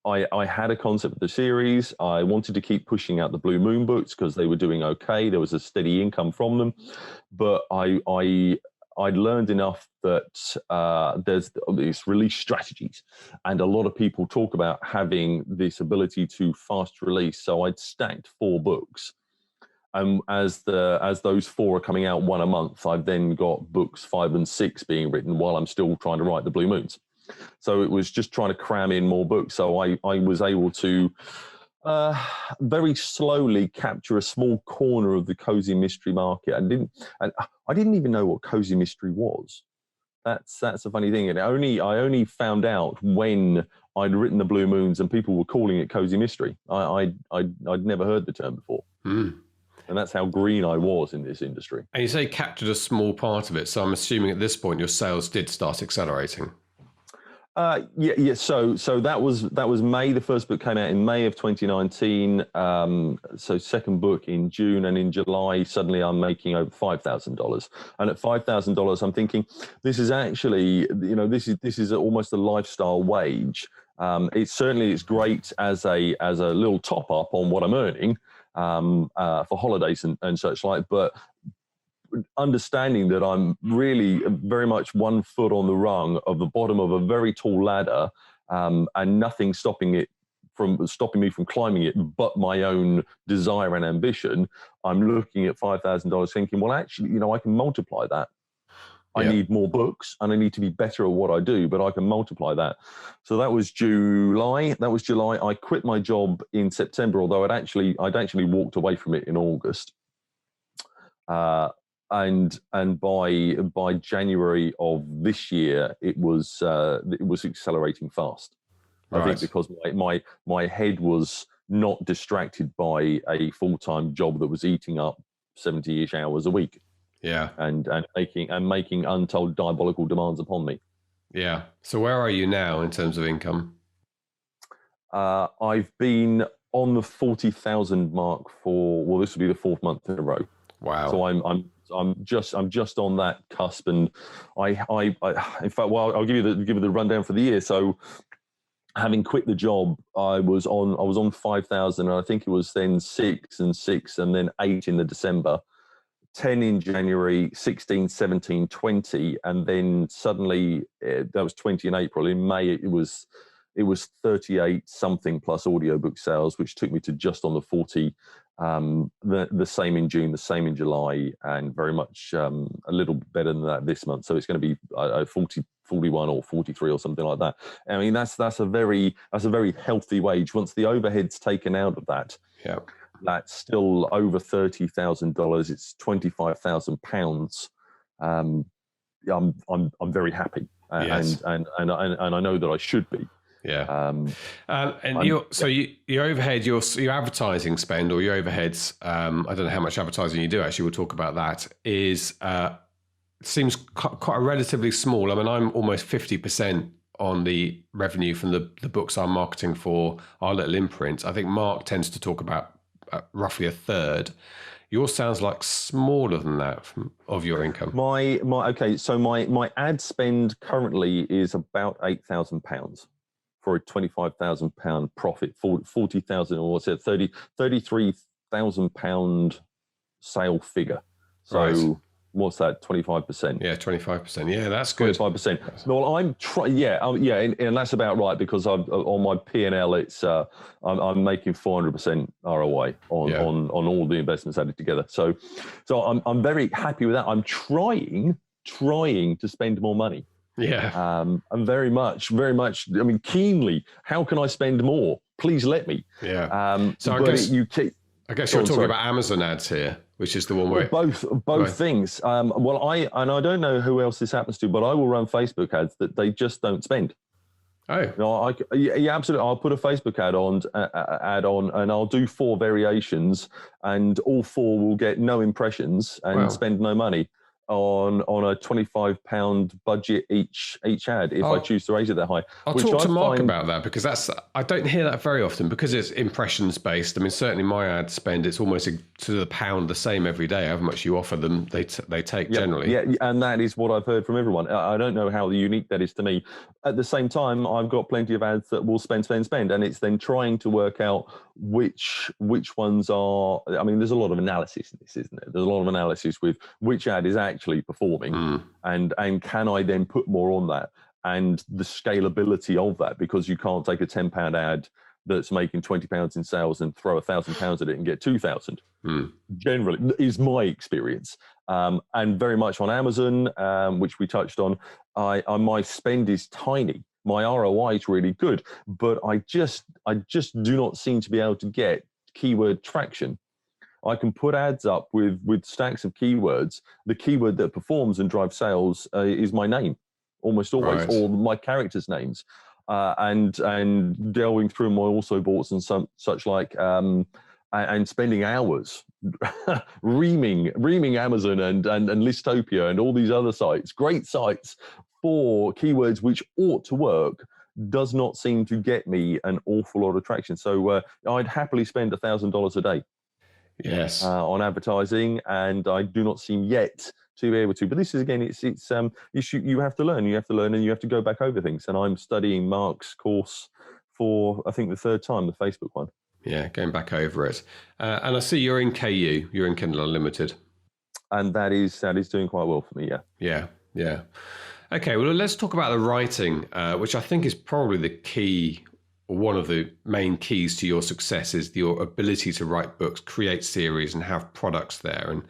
I had a concept of the series. I wanted to keep pushing out the Blue Moon books because they were doing okay. There was a steady income from them, but I'd learned enough that there's these release strategies, and a lot of people talk about having this ability to fast release. So I'd stacked 4 books. As those 4 are coming out one a month, I've then got books 5 and 6 being written while I'm still trying to write the Blue Moons. So it was just trying to cram in more books. So I was able to very slowly capture a small corner of the cozy mystery market. I didn't even know what cozy mystery was. That's a funny thing. And I only found out when I'd written the Blue Moons and people were calling it cozy mystery. I'd never heard the term before. And that's how green I was in this industry. And you say captured a small part of it. So I'm assuming at this point your sales did start accelerating. Yeah. So that was May. The first book came out in May of 2019. So second book in June, and in July, suddenly I'm making over $5,000. And at $5,000, I'm thinking, this is actually, this is almost a lifestyle wage. It's great as a little top up on what I'm earning for holidays and such like, but understanding that I'm really very much 1 foot on the rung of the bottom of a very tall ladder, and nothing stopping me from climbing it but my own desire and ambition. I'm looking at $5,000 thinking, well, actually, I can multiply that. I need more books and I need to be better at what I do, but I can multiply that. So that was July. I quit my job in September, although I'd actually walked away from it in August. And by January of this year, it was accelerating fast. Right. I think because my head was not distracted by a full-time job that was eating up 70-ish hours a week. Yeah, and making untold diabolical demands upon me. Yeah. So where are you now in terms of income? I've been on the 40,000 mark for, this will be the 4th month in a row. Wow. So I'm just on that cusp, and I in fact, well, I'll give you the rundown for the year. So, having quit the job, I was on 5,000, and I think it was then 6 and then 8 in the December, 10 in January, 16, 17, 20, and then suddenly that was 20 in April. In May, it was 38 something plus audiobook sales, which took me to just on the 40. The same in June, the same in July, and very much a little better than that this month. So it's going to be 40, 41 or 43 or something like that. I mean, that's a very healthy wage. Once the overhead's taken out of that, yeah, that's still over $30,000. It's £25,000. I'm very happy. Yes. and I know that I should be. Yeah. Your overhead, your advertising spend or your overheads, I don't know how much advertising you do, actually, we'll talk about that, is seems quite relatively small. I mean, I'm almost 50% on the revenue from the books I'm marketing for our little imprint. I think Mark tends to talk about roughly a third. Yours sounds like smaller than that of your income. So my ad spend currently is about £8,000 for a £25,000 profit, 40,000 or what's it, 33,000 £1,000 sale figure. So right. What's that? 25%. Yeah, 25%. Yeah, that's good. 25%. Well, I'm trying. And that's about right because on my P&L, it's I'm making 400% ROI on all the investments added together. So I'm very happy with that. I'm trying to spend more money. Yeah. I'm very much. I mean, keenly. How can I spend more? Please let me. Yeah. So I guess you're talking about Amazon ads here, which is the one where both things. I don't know who else this happens to, but I will run Facebook ads that they just don't spend. Oh, yeah, absolutely. I'll put a Facebook ad on, and I'll do 4 variations, and all 4 will get no impressions and spend no money on a £25 budget each ad if I choose to raise it that high. I'll talk to Mark about that because I don't hear that very often because it's impressions based. I mean, certainly my ad spend, it's almost to the pound the same every day. However much you offer them, they take generally. Yeah, and that is what I've heard from everyone. I don't know how unique that is to me. At the same time, I've got plenty of ads that will spend, and it's then trying to work out which ones are. I mean, there's a lot of analysis in this, isn't there? There's a lot of analysis with which ad is actually performing, and can I then put more on that, and the scalability of that, because you can't take a £10 ad that's making £20 in sales and throw £1,000 at it and get 2,000. Generally, is my experience, and very much on Amazon, which we touched on. My spend is tiny. My ROI is really good, but I just do not seem to be able to get keyword traction. I can put ads up with stacks of keywords. The keyword that performs and drives sales is my name, almost always, or my characters' names. And delving through my also boughts and such like, and spending hours reaming Amazon and Listopia and all these other sites, great sites for keywords which ought to work, does not seem to get me an awful lot of traction. So I'd happily spend $1,000 a day. Yes. On advertising, and I do not seem yet to be able to. But this is, again, it's you have to learn. You have to learn, and you have to go back over things. And I'm studying Mark's course for, I think, the 3rd time, the Facebook one. Yeah, going back over it. And I see you're in KU. You're in Kindle Unlimited. And that is doing quite well for me. Yeah. Okay. Well, let's talk about the writing, which I think is probably the key. One of the main keys to your success is your ability to write books, create series, and have products there.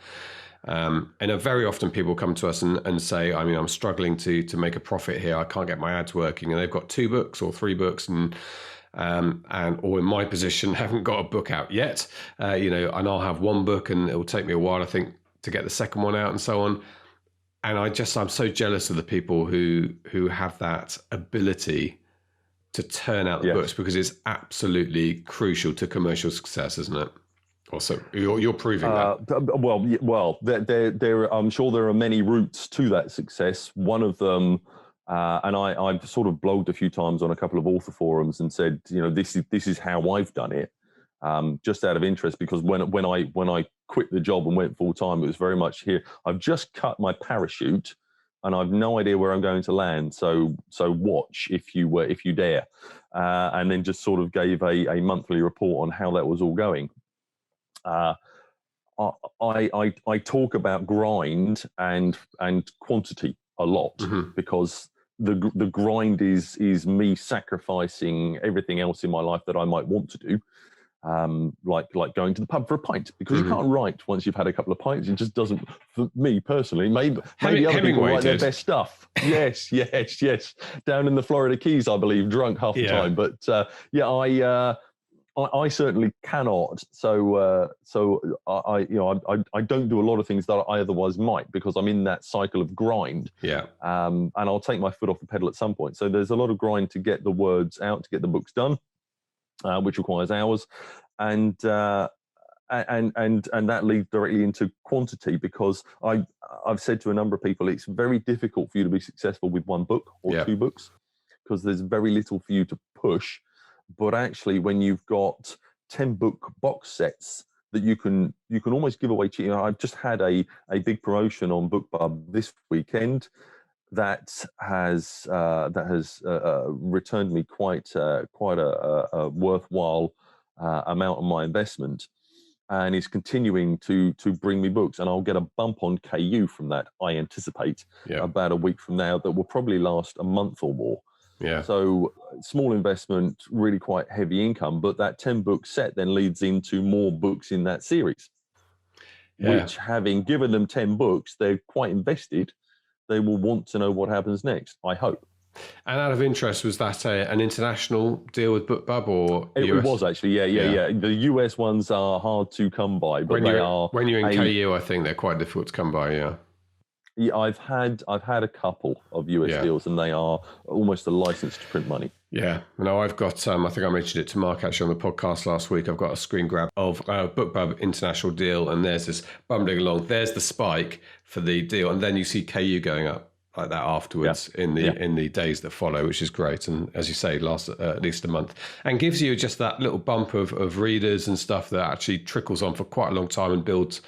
And very often people come to us and say, I mean, I'm struggling to make a profit here. I can't get my ads working, and they've got 2 books or 3 books, or in my position, haven't got a book out yet. And I'll have 1 book, and it will take me a while, I think, to get the second one out, and so on. And I'm so jealous of the people who have that ability to turn out the books, because it's absolutely crucial to commercial success, isn't it? Also, you're proving that. Well, there. I'm sure there are many routes to that success. One of them, and I've sort of blogged a few times on a couple of author forums and said, this is how I've done it, just out of interest, because when I quit the job and went full time, it was very much here. I've just cut my parachute, and I've no idea where I'm going to land. So watch if you dare, and then just sort of gave a monthly report on how that was all going. I talk about grind and quantity a lot, because the grind is me sacrificing everything else in my life that I might want to do. Like going to the pub for a pint, because you can't write once you've had a couple of pints. It just doesn't, for me personally. Maybe other people write their best stuff. Yes. Down in the Florida Keys, I believe, drunk half the time. But I certainly cannot. So I don't do a lot of things that I otherwise might, because I'm in that cycle of grind. Yeah. And I'll take my foot off the pedal at some point. So there's a lot of grind to get the words out, to get the books done, which requires hours, and that leads directly into quantity, because I've said to a number of people, it's very difficult for you to be successful with one book or two books, because there's very little for you to push. But actually, when you've got 10 book box sets that you can almost give away cheap. I've just had a big promotion on BookBub this weekend that has returned me quite a worthwhile amount of my investment, and is continuing to bring me books, and I'll get a bump on KU from that, I anticipate, about a week from now, that will probably last a month or more. Yeah. So small investment, really quite heavy income, but that 10 book set then leads into more books in that series, which, having given them 10 books, they're quite invested. They will want to know what happens next, I hope. And out of interest, was that an international deal with BookBub, or it was actually, yeah. The US ones are hard to come by, but when you're in KU, I think they're quite difficult to come by. Yeah. Yeah, I've had a couple of US deals, and they are almost a license to print money. Yeah, no, I've got. I think I mentioned it to Mark actually on the podcast last week. I've got a screen grab of BookBub international deal, and there's this bumbling along. There's the spike for the deal, and then you see KU going up like that afterwards in the days that follow, which is great. And as you say, lasts at least a month, and gives you just that little bump of readers and stuff that actually trickles on for quite a long time and builds.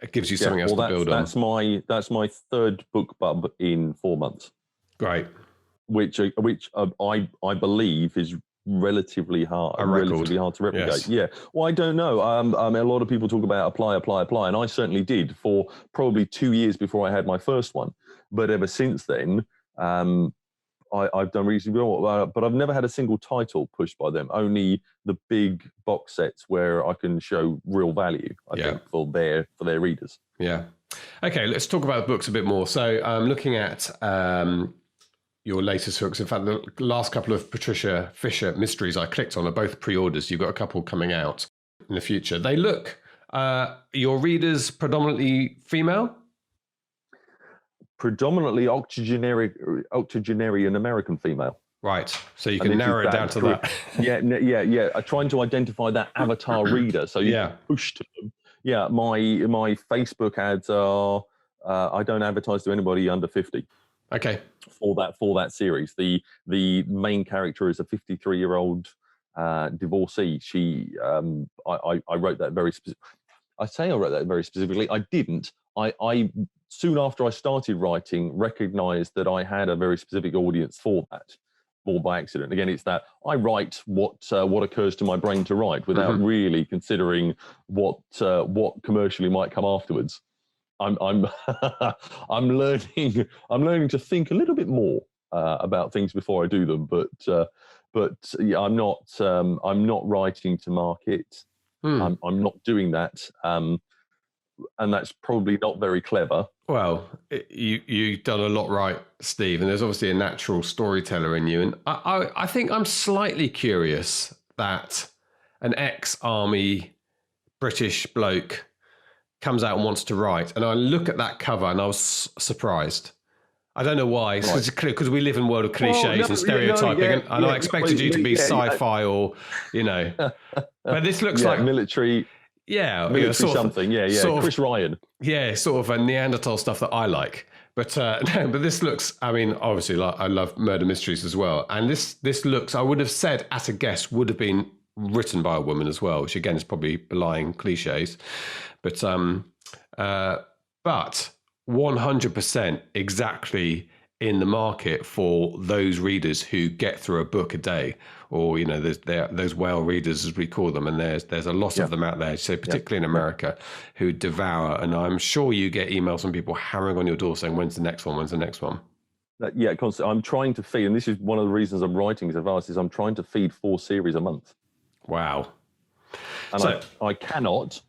It gives you something else to build on. That's my third BookBub in 4 months. Great. Which I believe is relatively hard to replicate. Yes. Yeah. Well, I don't know. A lot of people talk about apply, and I certainly did for probably 2 years before I had my first one. But ever since then, I've done reasonably well. But I've never had a single title pushed by them. Only the big box sets where I can show real value, I think, for their readers. Yeah. Okay, let's talk about books a bit more. So I'm looking at your latest books. In fact, the last couple of Patricia Fisher mysteries I clicked on are both pre-orders. You've got a couple coming out in the future. They look, your readers predominantly female? Predominantly octogenarian American female. Right. So you can narrow it down to that. Yeah. Trying to identify that avatar reader. So you push to them. Yeah, my Facebook ads are, I don't advertise to anybody under 50. Okay. For that series. The main character is a 53-year-old divorcee. She, I wrote that very I say I wrote that very specifically. I didn't. I soon after I started writing, recognized that I had a very specific audience for that, more by accident. Again, it's that I write what occurs to my brain to write without really considering what commercially might come afterwards. I'm I'm learning to think a little bit more about things before I do them, but yeah, I'm not writing to market. I'm not doing that. And that's probably not very clever. Well, you've done a lot right, Steve, and there's obviously a natural storyteller in you. And I think I'm slightly curious that an ex-army British bloke comes out and wants to write. And I look at that cover and I was surprised. I don't know why. Right. It's because we live in a world of cliches and stereotyping. And I expected you to be sci-fi or, but this looks like military. Yeah, military something. Chris Ryan. Yeah, sort of a Neanderthal stuff that I like. But no, but this looks. I mean, obviously, I love murder mysteries as well. And this looks. I would have said at a guess would have been written by a woman as well, which again is probably belying cliches. But 100% exactly in the market for those readers who get through a book a day, or there's those whale readers as we call them, and there's a lot of them out there, so particularly in America, who devour. And I'm sure you get emails from people hammering on your door saying, when's the next one, constantly. I'm trying to feed, and this is one of the reasons I'm writing so fast, is I'm trying to feed 4 series a month. Wow. And so, I cannot,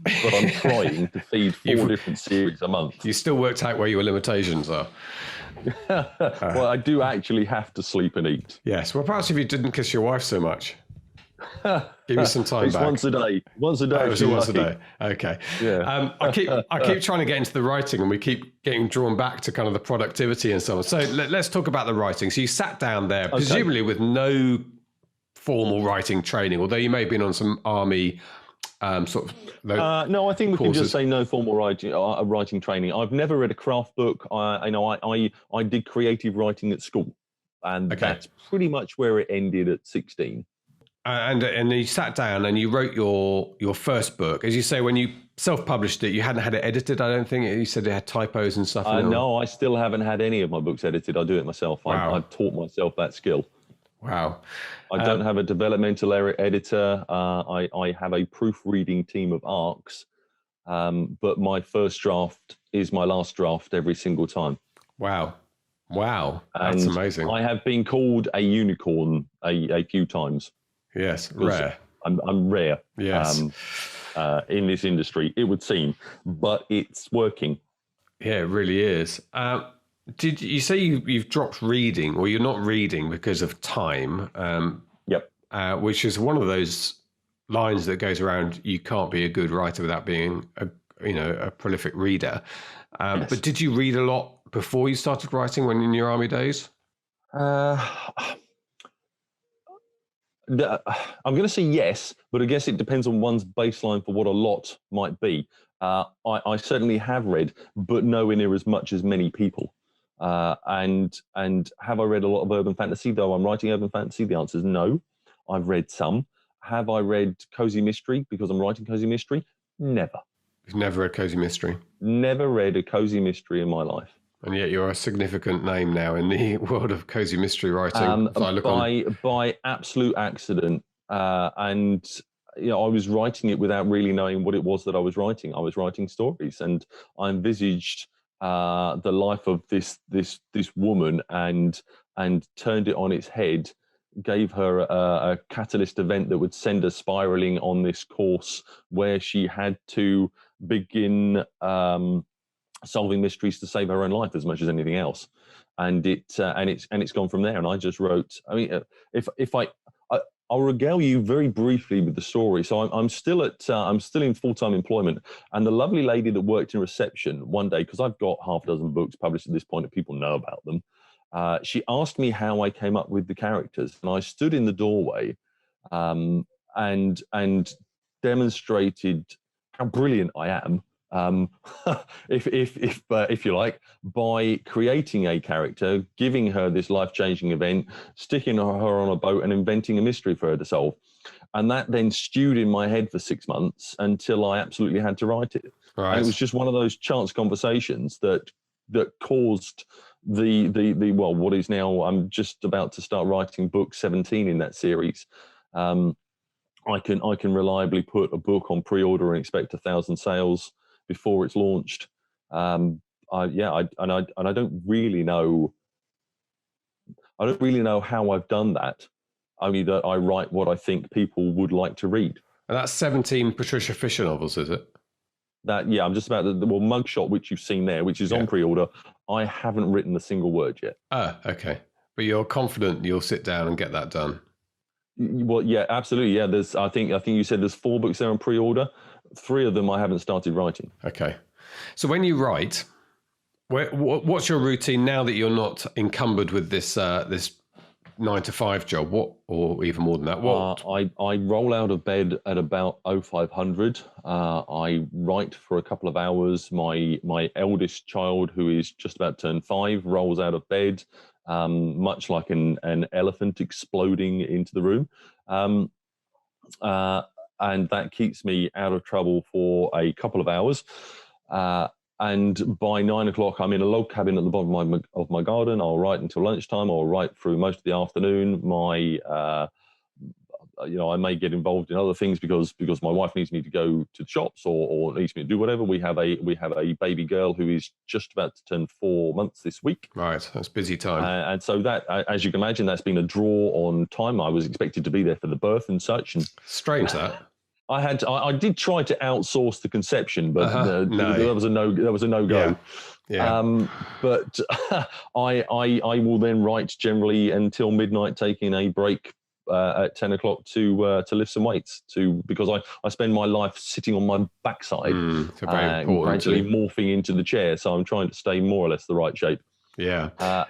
but I'm trying to feed 4 different series a month. You still worked out where your limitations are. Well, I do actually have to sleep and eat. Yes. Well, perhaps if you didn't kiss your wife so much. Give me some time it's back. Once a day. Once a day. Oh, it's once a day. Okay. Yeah. I keep trying to get into the writing, and we keep getting drawn back to kind of the productivity and so on. So let's talk about the writing. So you sat down there, presumably with no formal writing training, although you may have been on some army sort of. No, I think we can just say no formal writing training. I've never read a craft book. I did creative writing at school, and that's pretty much where it ended at 16. And you sat down and you wrote your first book. As you say, when you self-published it, you hadn't had it edited, I don't think. You said it had typos and stuff. No, I still haven't had any of my books edited. I do it myself. Wow. I've taught myself that skill. Wow. I don't have a developmental editor. I have a proofreading team of ARCs, but my first draft is my last draft every single time. Wow. That's amazing. I have been called a unicorn a few times. Yes, rare. I'm rare. Yes. In this industry, it would seem, but it's working. Yeah, it really is. Did you say you've dropped reading, or you're not reading because of time? Yep. Which is one of those lines that goes around. You can't be a good writer without being a prolific reader. Yes. But did you read a lot before you started writing when in your army days? I'm going to say yes, but I guess it depends on one's baseline for what a lot might be. I certainly have read, but nowhere near as much as many people. And have I read a lot of urban fantasy, though I'm writing urban fantasy? The answer is no. I've read some. Have I read cozy mystery because I'm writing cozy mystery? Never. You've never read cozy mystery? Never read a cozy mystery in my life. And yet you're a significant name now in the world of cozy mystery writing. By absolute accident. And I was writing it without really knowing what it was that I was writing. I was writing stories, and I envisaged the life of this woman and turned it on its head, gave her a catalyst event that would send her spiraling on this course where she had to begin solving mysteries to save her own life as much as anything else, and it's gone from there. And I just wrote. I mean, I'll regale you very briefly with the story. So I'm still in full-time employment, and the lovely lady that worked in reception one day, because I've got half a dozen books published at this point, and people know about them. She asked me how I came up with the characters, and I stood in the doorway, and demonstrated how brilliant I am. If you like, by creating a character, giving her this life-changing event, sticking her on a boat, and inventing a mystery for her to solve. And that then stewed in my head for 6 months until I absolutely had to write it. Right. And it was just one of those chance conversations that caused what is now, I'm just about to start writing book 17 in that series. I can reliably put a book on pre-order and expect 1,000 sales before it's launched. I don't really know. I don't really know how I've done that. Only that I write what I think people would like to read. And that's 17 Patricia Fisher novels, is it? I'm just about the Mugshot, which you've seen there, which is on pre-order. I haven't written a single word yet. Oh, okay. But you're confident you'll sit down and get that done. Well, yeah, absolutely. Yeah, I think you said there's 4 books there on pre-order. 3 of them I haven't started writing. Okay. So when you write, what's your routine now that you're not encumbered with this 9-to-5 job? Or even more than that? I roll out of bed at about 0500. I write for a couple of hours. My eldest child, who is just about to turn 5, rolls out of bed, much like an elephant exploding into the room. And that keeps me out of trouble for a couple of hours. And by 9 o'clock, I'm in a log cabin at the bottom of my garden. I'll write until lunchtime. I'll write through most of the afternoon. I may get involved in other things because my wife needs me to go to the shops or needs me to do whatever. We have a baby girl who is just about to turn 4 months this week. Right, that's busy time. And so that, as you can imagine, that's been a draw on time. I was expected to be there for the birth and such. And strange that. I did try to outsource the conception, but there was a no go. Yeah. But I will then write generally until midnight, taking a break at 10 o'clock to lift some weights, because I spend my life sitting on my backside so very and gradually morphing into the chair. So I'm trying to stay more or less the right shape. Yeah.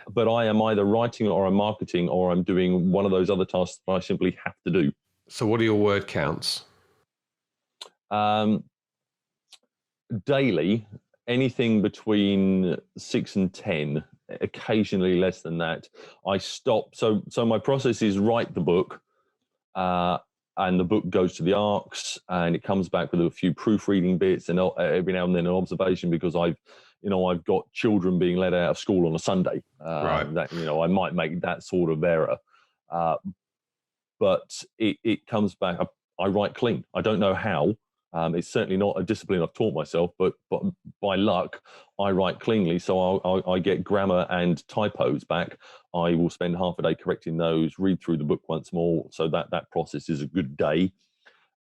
But I am either writing or I'm marketing or I'm doing one of those other tasks that I simply have to do. So what are your word counts? Daily, anything between 6 and 10, occasionally less than that. I stop. So my process is write the book, and the book goes to the ARCs, and it comes back with a few proofreading bits, and every now and then an observation, because I've got children being let out of school on a Sunday. Right. That I might make that sort of error, but it comes back. I write clean. I don't know how. It's certainly not a discipline I've taught myself, but by luck, I write cleanly. So I get grammar and typos back. I will spend half a day correcting those, read through the book once more. So that process is a good day.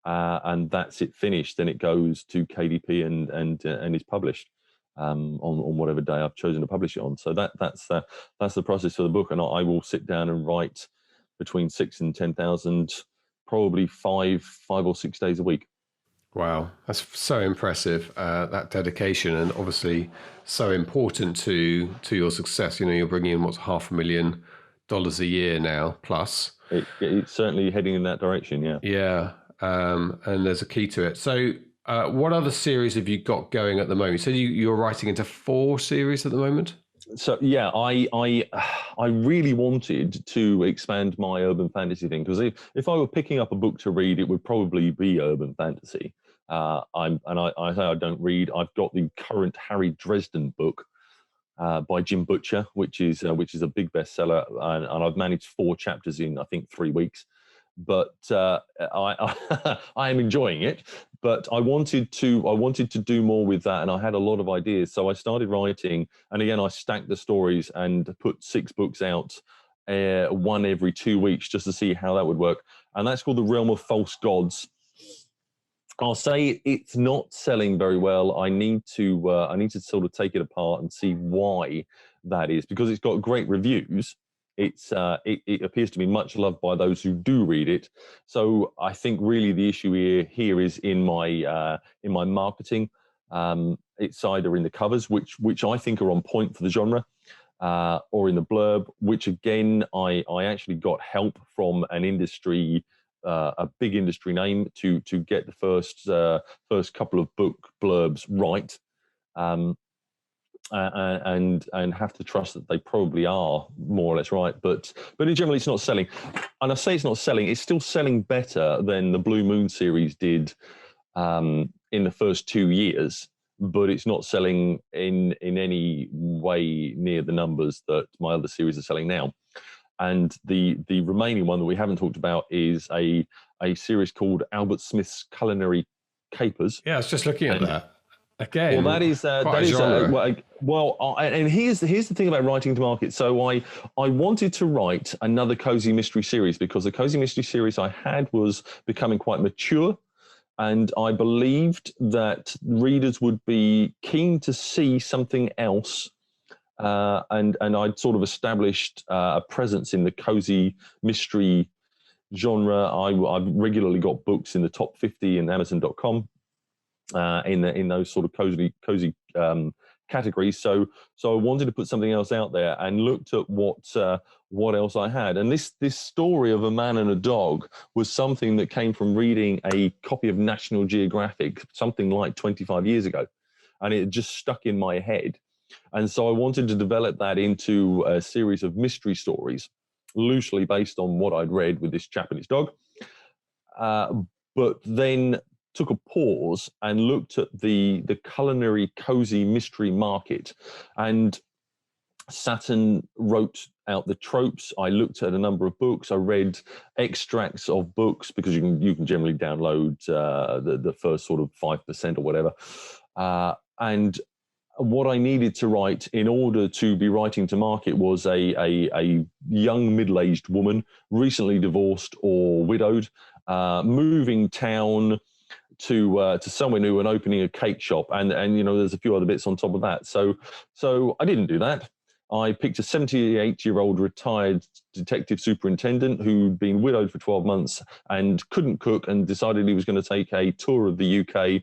And that's it finished. Then it goes to KDP and is published on whatever day I've chosen to publish it on. So that's the process for the book. And I will sit down and write between 6 and 10,000, probably five or 6 days a week. Wow, that's so impressive, that dedication, and obviously so important to your success. You're bringing in $500,000 a year now, plus. It's certainly heading in that direction, yeah. Yeah, and there's a key to it. So what other series have you got going at the moment? So you're writing into 4 series at the moment? So yeah, I really wanted to expand my urban fantasy thing, because if I were picking up a book to read, it would probably be urban fantasy. I say I don't read. I've got the current Harry Dresden book by Jim Butcher, which is a big bestseller, and I've managed 4 chapters in, I think, 3 weeks. But I am enjoying it. But I wanted to do more with that, and I had a lot of ideas. So I started writing, and again I stacked the stories and put 6 books out, one every 2 weeks, just to see how that would work. And that's called The Realm of False Gods. I'll say it's not selling very well. I need to sort of take it apart and see why that is, because it's got great reviews. It appears to be much loved by those who do read it. So I think really the issue here is in my marketing. It's either in the covers, which I think are on point for the genre, or in the blurb, which again I actually got help from an industry. A big industry name to get the first couple of book blurbs right, and have to trust that they probably are more or less right. But in general, it's not selling. And I say it's not selling; it's still selling better than the Blue Moon series did in the first 2 years. But it's not selling in any way near the numbers that my other series are selling now. And the remaining one that we haven't talked about is a series called Albert Smith's Culinary Capers. Yeah, I was just looking at that again. Well, and here's the thing about writing to market. So I wanted to write another cozy mystery series, because the cozy mystery series I had was becoming quite mature, and I believed that readers would be keen to see something else. And I'd sort of established a presence in the cozy mystery genre. I've regularly got books in the top 50 in Amazon.com in those sort of cozy categories. So I wanted to put something else out there, and looked at what else I had. And this story of a man and a dog was something that came from reading a copy of National Geographic something like 25 years ago, and it just stuck in my head. And so I wanted to develop that into a series of mystery stories, loosely based on what I'd read with this chap and his dog. But then took a pause and looked at the culinary cozy mystery market, and Saturn wrote out the tropes. I looked at a number of books. I read extracts of books, because you can generally download the first sort of 5% or whatever. And what I needed to write in order to be writing to market was a young middle-aged woman, recently divorced or widowed, moving town to somewhere new and opening a cake shop, and there's a few other bits on top of that. So I didn't do that. I picked a 78-year-old retired detective superintendent who'd been widowed for 12 months and couldn't cook, and decided he was going to take a tour of the UK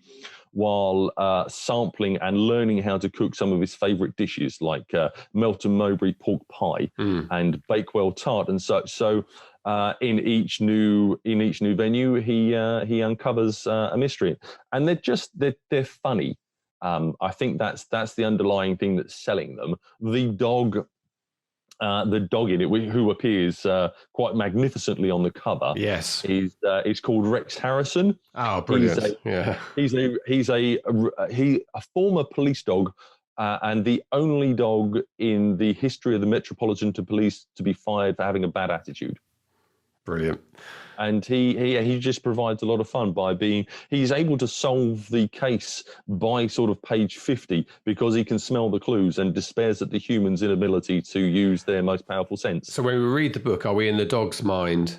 while sampling and learning how to cook some of his favourite dishes, like Melton Mowbray pork pie and Bakewell tart and such. So in each new venue, he uncovers a mystery, and they're funny. I think that's the underlying thing that's selling them. The dog in it, who appears quite magnificently on the cover, yes, is called Rex Harrison. Oh, brilliant! He's a former police dog, and the only dog in the history of the Metropolitan Police to be fired for having a bad attitude. Brilliant. And he just provides a lot of fun by he's able to solve the case by sort of page 50 because he can smell the clues and despairs at the human's inability to use their most powerful sense. So when we read the book, are we in the dog's mind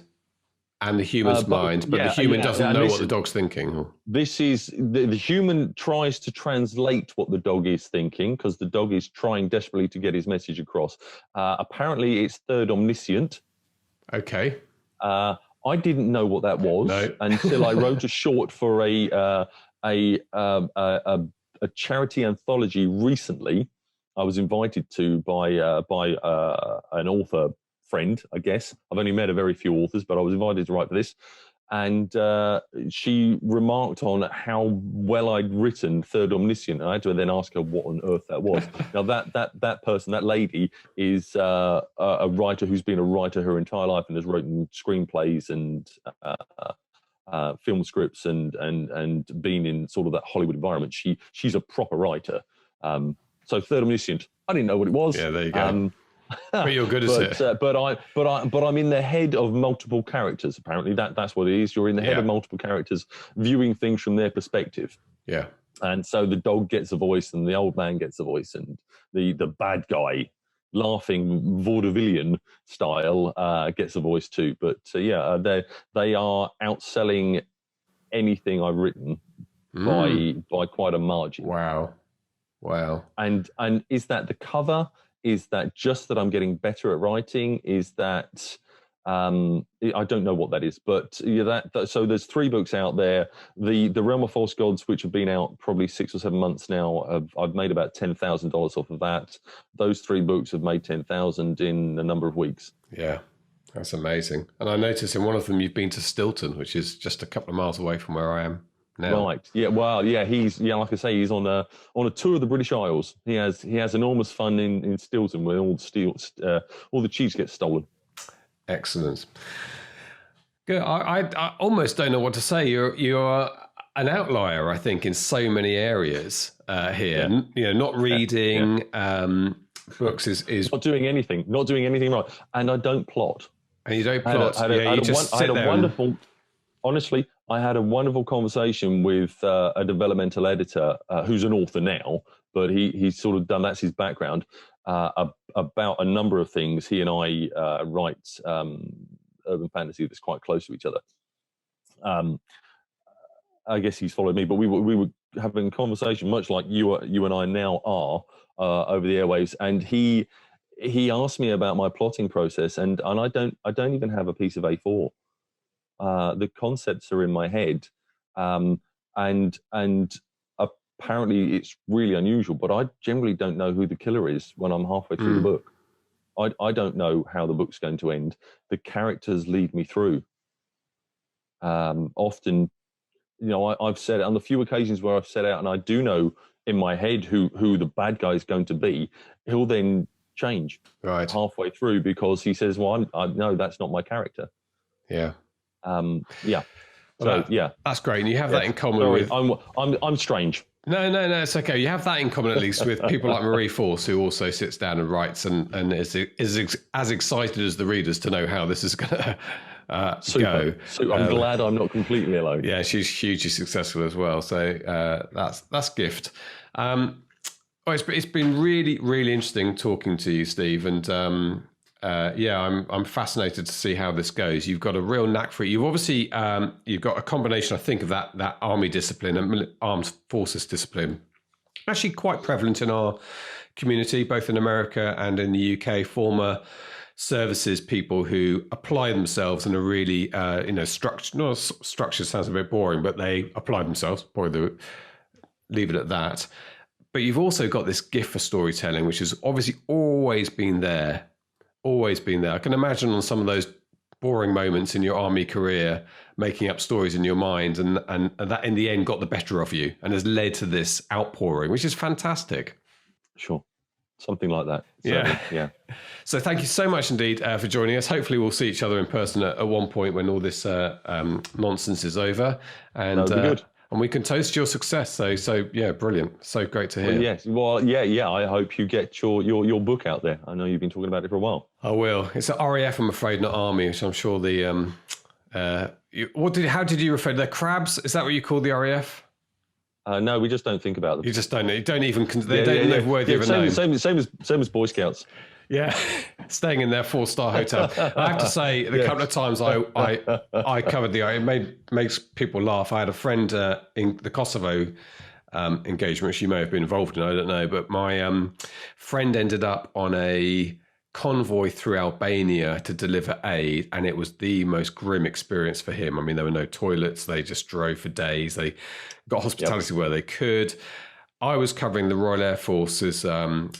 and the human's mind, but the human doesn't know what the dog's thinking? This is the human tries to translate what the dog is thinking because the dog is trying desperately to get his message across. Apparently, it's third omniscient. Okay. I didn't know what that was until I wrote a short for a charity anthology recently. I was invited to by an author friend, I guess. I've only met a very few authors, but I was invited to write for this. And she remarked on how well I'd written Third Omniscient. And I had to then ask her what on earth that was. Now, that person, that lady, is a writer who's been a writer her entire life and has written screenplays and film scripts and been in sort of that Hollywood environment. She's a proper writer. So Third Omniscient, I didn't know what it was. Yeah, there you go. But you're good at it. But I'm in the head of multiple characters. Apparently, that's what it is. You're in the head of multiple characters, viewing things from their perspective. Yeah. And so the dog gets a voice, and the old man gets a voice, and the bad guy, laughing vaudevillian style, gets a voice too. But they are outselling anything I've written by quite a margin. Wow. And is that the cover? Is that just that I'm getting better at writing? Is that I don't know what that is, but so there's 3 books out there. The Realm of False Gods, which have been out probably 6 or 7 months now, I've made about $10,000 off of that. Those 3 books have made $10,000 in a number of weeks. Yeah, that's amazing. And I noticed in one of them you've been to Stilton, which is just a couple of miles away from where I am now. Right. Yeah. Well. Yeah. Like I say, he's on a tour of the British Isles. He has enormous fun in Stilton, where all the cheese gets stolen. Excellent. Good. I almost don't know what to say. You're an outlier, I think, in so many areas here. Yeah. Not reading books is not doing anything right, and I don't plot. And you don't plot. Honestly, I had a wonderful conversation with a developmental editor who's an author now, but he's sort of done, that's his background, about a number of things. He and I write urban fantasy that's quite close to each other. I guess he's followed me, but we were having a conversation much like you and I now are over the airwaves, and he asked me about my plotting process, and I don't even have a piece of A4. The concepts are in my head, and apparently it's really unusual, but I generally don't know who the killer is when I'm halfway through the book. I don't know how the book's going to end. The characters lead me through. Often, I've said on the few occasions where I've set out and I do know in my head who the bad guy is going to be, he'll then change halfway through because he says, well, no, that's not my character. Yeah. That's great. And you have that in common with. I'm strange. No, it's okay. You have that in common, at least, with people like Marie Force, who also sits down and writes and is as excited as the readers to know how this is going to go. So I'm glad I'm not completely alone. Yeah, she's hugely successful as well. So that's gift. It's been really, really interesting talking to you, Steve, and. I'm fascinated to see how this goes. You've got a real knack for it. You've obviously you've got a combination, I think, of that army discipline and armed forces discipline, actually quite prevalent in our community, both in America and in the UK, former services people who apply themselves in a really, structure sounds a bit boring, but they apply themselves, probably leave it at that. But you've also got this gift for storytelling, which has obviously always been there. I can imagine on some of those boring moments in your army career, making up stories in your mind, and that in the end got the better of you and has led to this outpouring, which is fantastic. Sure. Something like that. Yeah. So thank you so much indeed for joining us. Hopefully we'll see each other in person at one point when all this nonsense is over. And that would be good. And we can toast your success. So yeah, brilliant. So great to hear. Well, yeah. I hope you get your book out there. I know you've been talking about it for a while. I will. It's an RAF, I'm afraid, not Army, which I'm sure the how did you refer to the crabs? Is that what you call the RAF? No, we just don't think about them. You just don't. You don't even. They don't know worthy of a name. Same as Boy Scouts. Yeah, staying in their 4-star hotel. I have to say, the couple of times I covered it makes people laugh. I had a friend in the Kosovo engagement, which you may have been involved in, I don't know, but my friend ended up on a convoy through Albania to deliver aid, and it was the most grim experience for him. I mean, there were no toilets. They just drove for days. They got hospitality where they could. I was covering the Royal Air Force's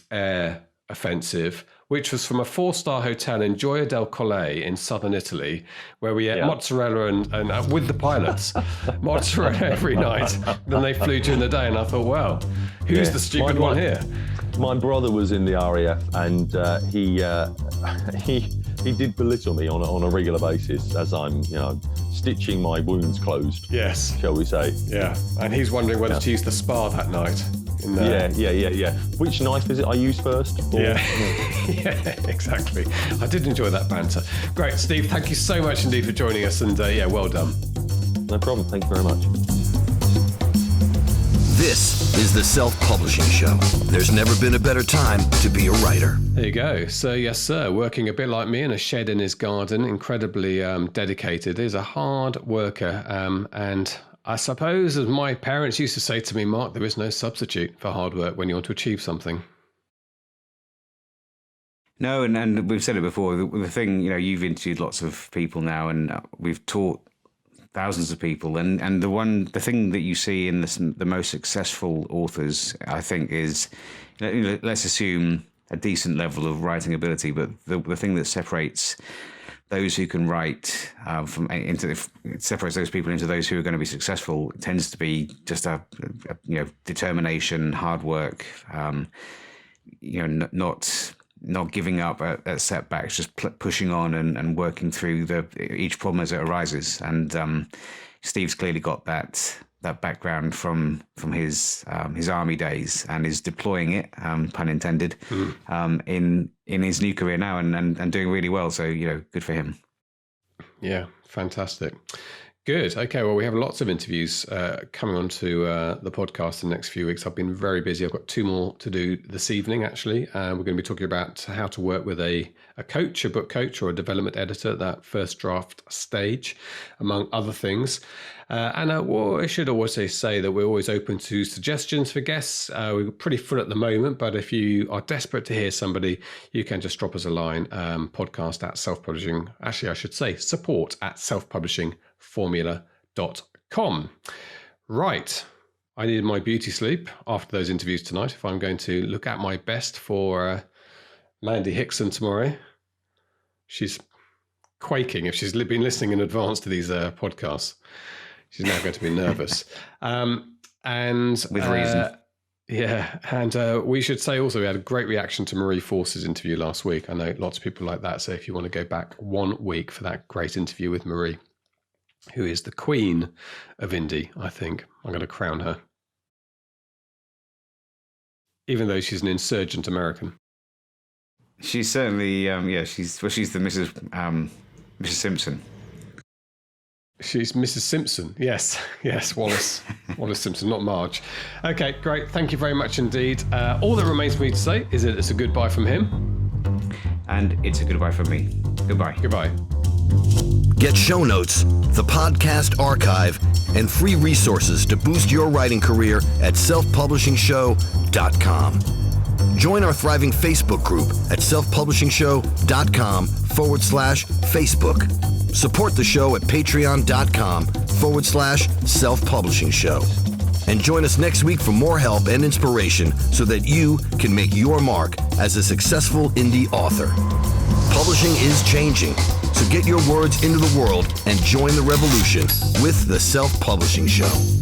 air offensive, which was from a 4-star hotel in Gioia del Colle in southern Italy, where we ate mozzarella and with the pilots, mozzarella every night. Then they flew during the day, and I thought, wow, who's the stupid one here? My brother was in the RAF, and he did belittle me on a regular basis as I'm, stitching my wounds closed. Yes, shall we say? Yeah, and he's wondering whether to use the spar that night. Yeah. Which knife is it I use first? Yeah, exactly. I did enjoy that banter. Great, Steve. Thank you so much indeed for joining us, and well done. No problem. Thank you very much. This is the Self-Publishing Show. There's never been a better time to be a writer. There you go. So, yes, sir, working a bit like me in a shed in his garden, incredibly dedicated. He's a hard worker. And I suppose, as my parents used to say to me, Mark, there is no substitute for hard work when you want to achieve something. No, and we've said it before. The thing, you've interviewed lots of people now, and we've taught thousands of people, and the thing that you see in the most successful authors, I think, is, let's assume a decent level of writing ability, but the thing that separates those who can write separates those people into those who are going to be successful tends to be just a determination, hard work, not giving up at setbacks, just pushing on and working through each problem as it arises. And Steve's clearly got that background from his army days and is deploying it, pun intended, in his new career now and doing really well. So, good for him. Yeah, fantastic. Good. Okay, well, we have lots of interviews coming onto the podcast in the next few weeks. I've been very busy. I've got 2 more to do this evening, actually. We're going to be talking about how to work with a coach, a book coach, or a development editor at that first draft stage, among other things. I should always say that we're always open to suggestions for guests. We're pretty full at the moment, but if you are desperate to hear somebody, you can just drop us a line, podcast at self-publishing. Actually, I should say support at self-publishingformula.com. Right. I needed my beauty sleep after those interviews tonight. If I'm going to look at my best for Mandy Hickson tomorrow, she's quaking. If she's been listening in advance to these podcasts, she's now going to be nervous. And with reason. Yeah. And we should say also we had a great reaction to Marie Force's interview last week. I know lots of people like that. So if you want to go back 1 week for that great interview with Marie, who is the queen of indie, I think. I'm going to crown her. Even though she's an insurgent American. She's certainly, she's the Mrs. Simpson. She's Mrs. Simpson. Yes, Wallace Simpson, not Marge. Okay, great. Thank you very much indeed. All that remains for me to say is that it's a goodbye from him. And it's a goodbye from me. Goodbye. Goodbye. Get show notes, the podcast archive, and free resources to boost your writing career at selfpublishingshow.com. Join our thriving Facebook group at selfpublishingshow.com/Facebook. Support the show at patreon.com/self-publishing show. And join us next week for more help and inspiration so that you can make your mark as a successful indie author. Publishing is changing, so get your words into the world and join the revolution with the Self-Publishing Show.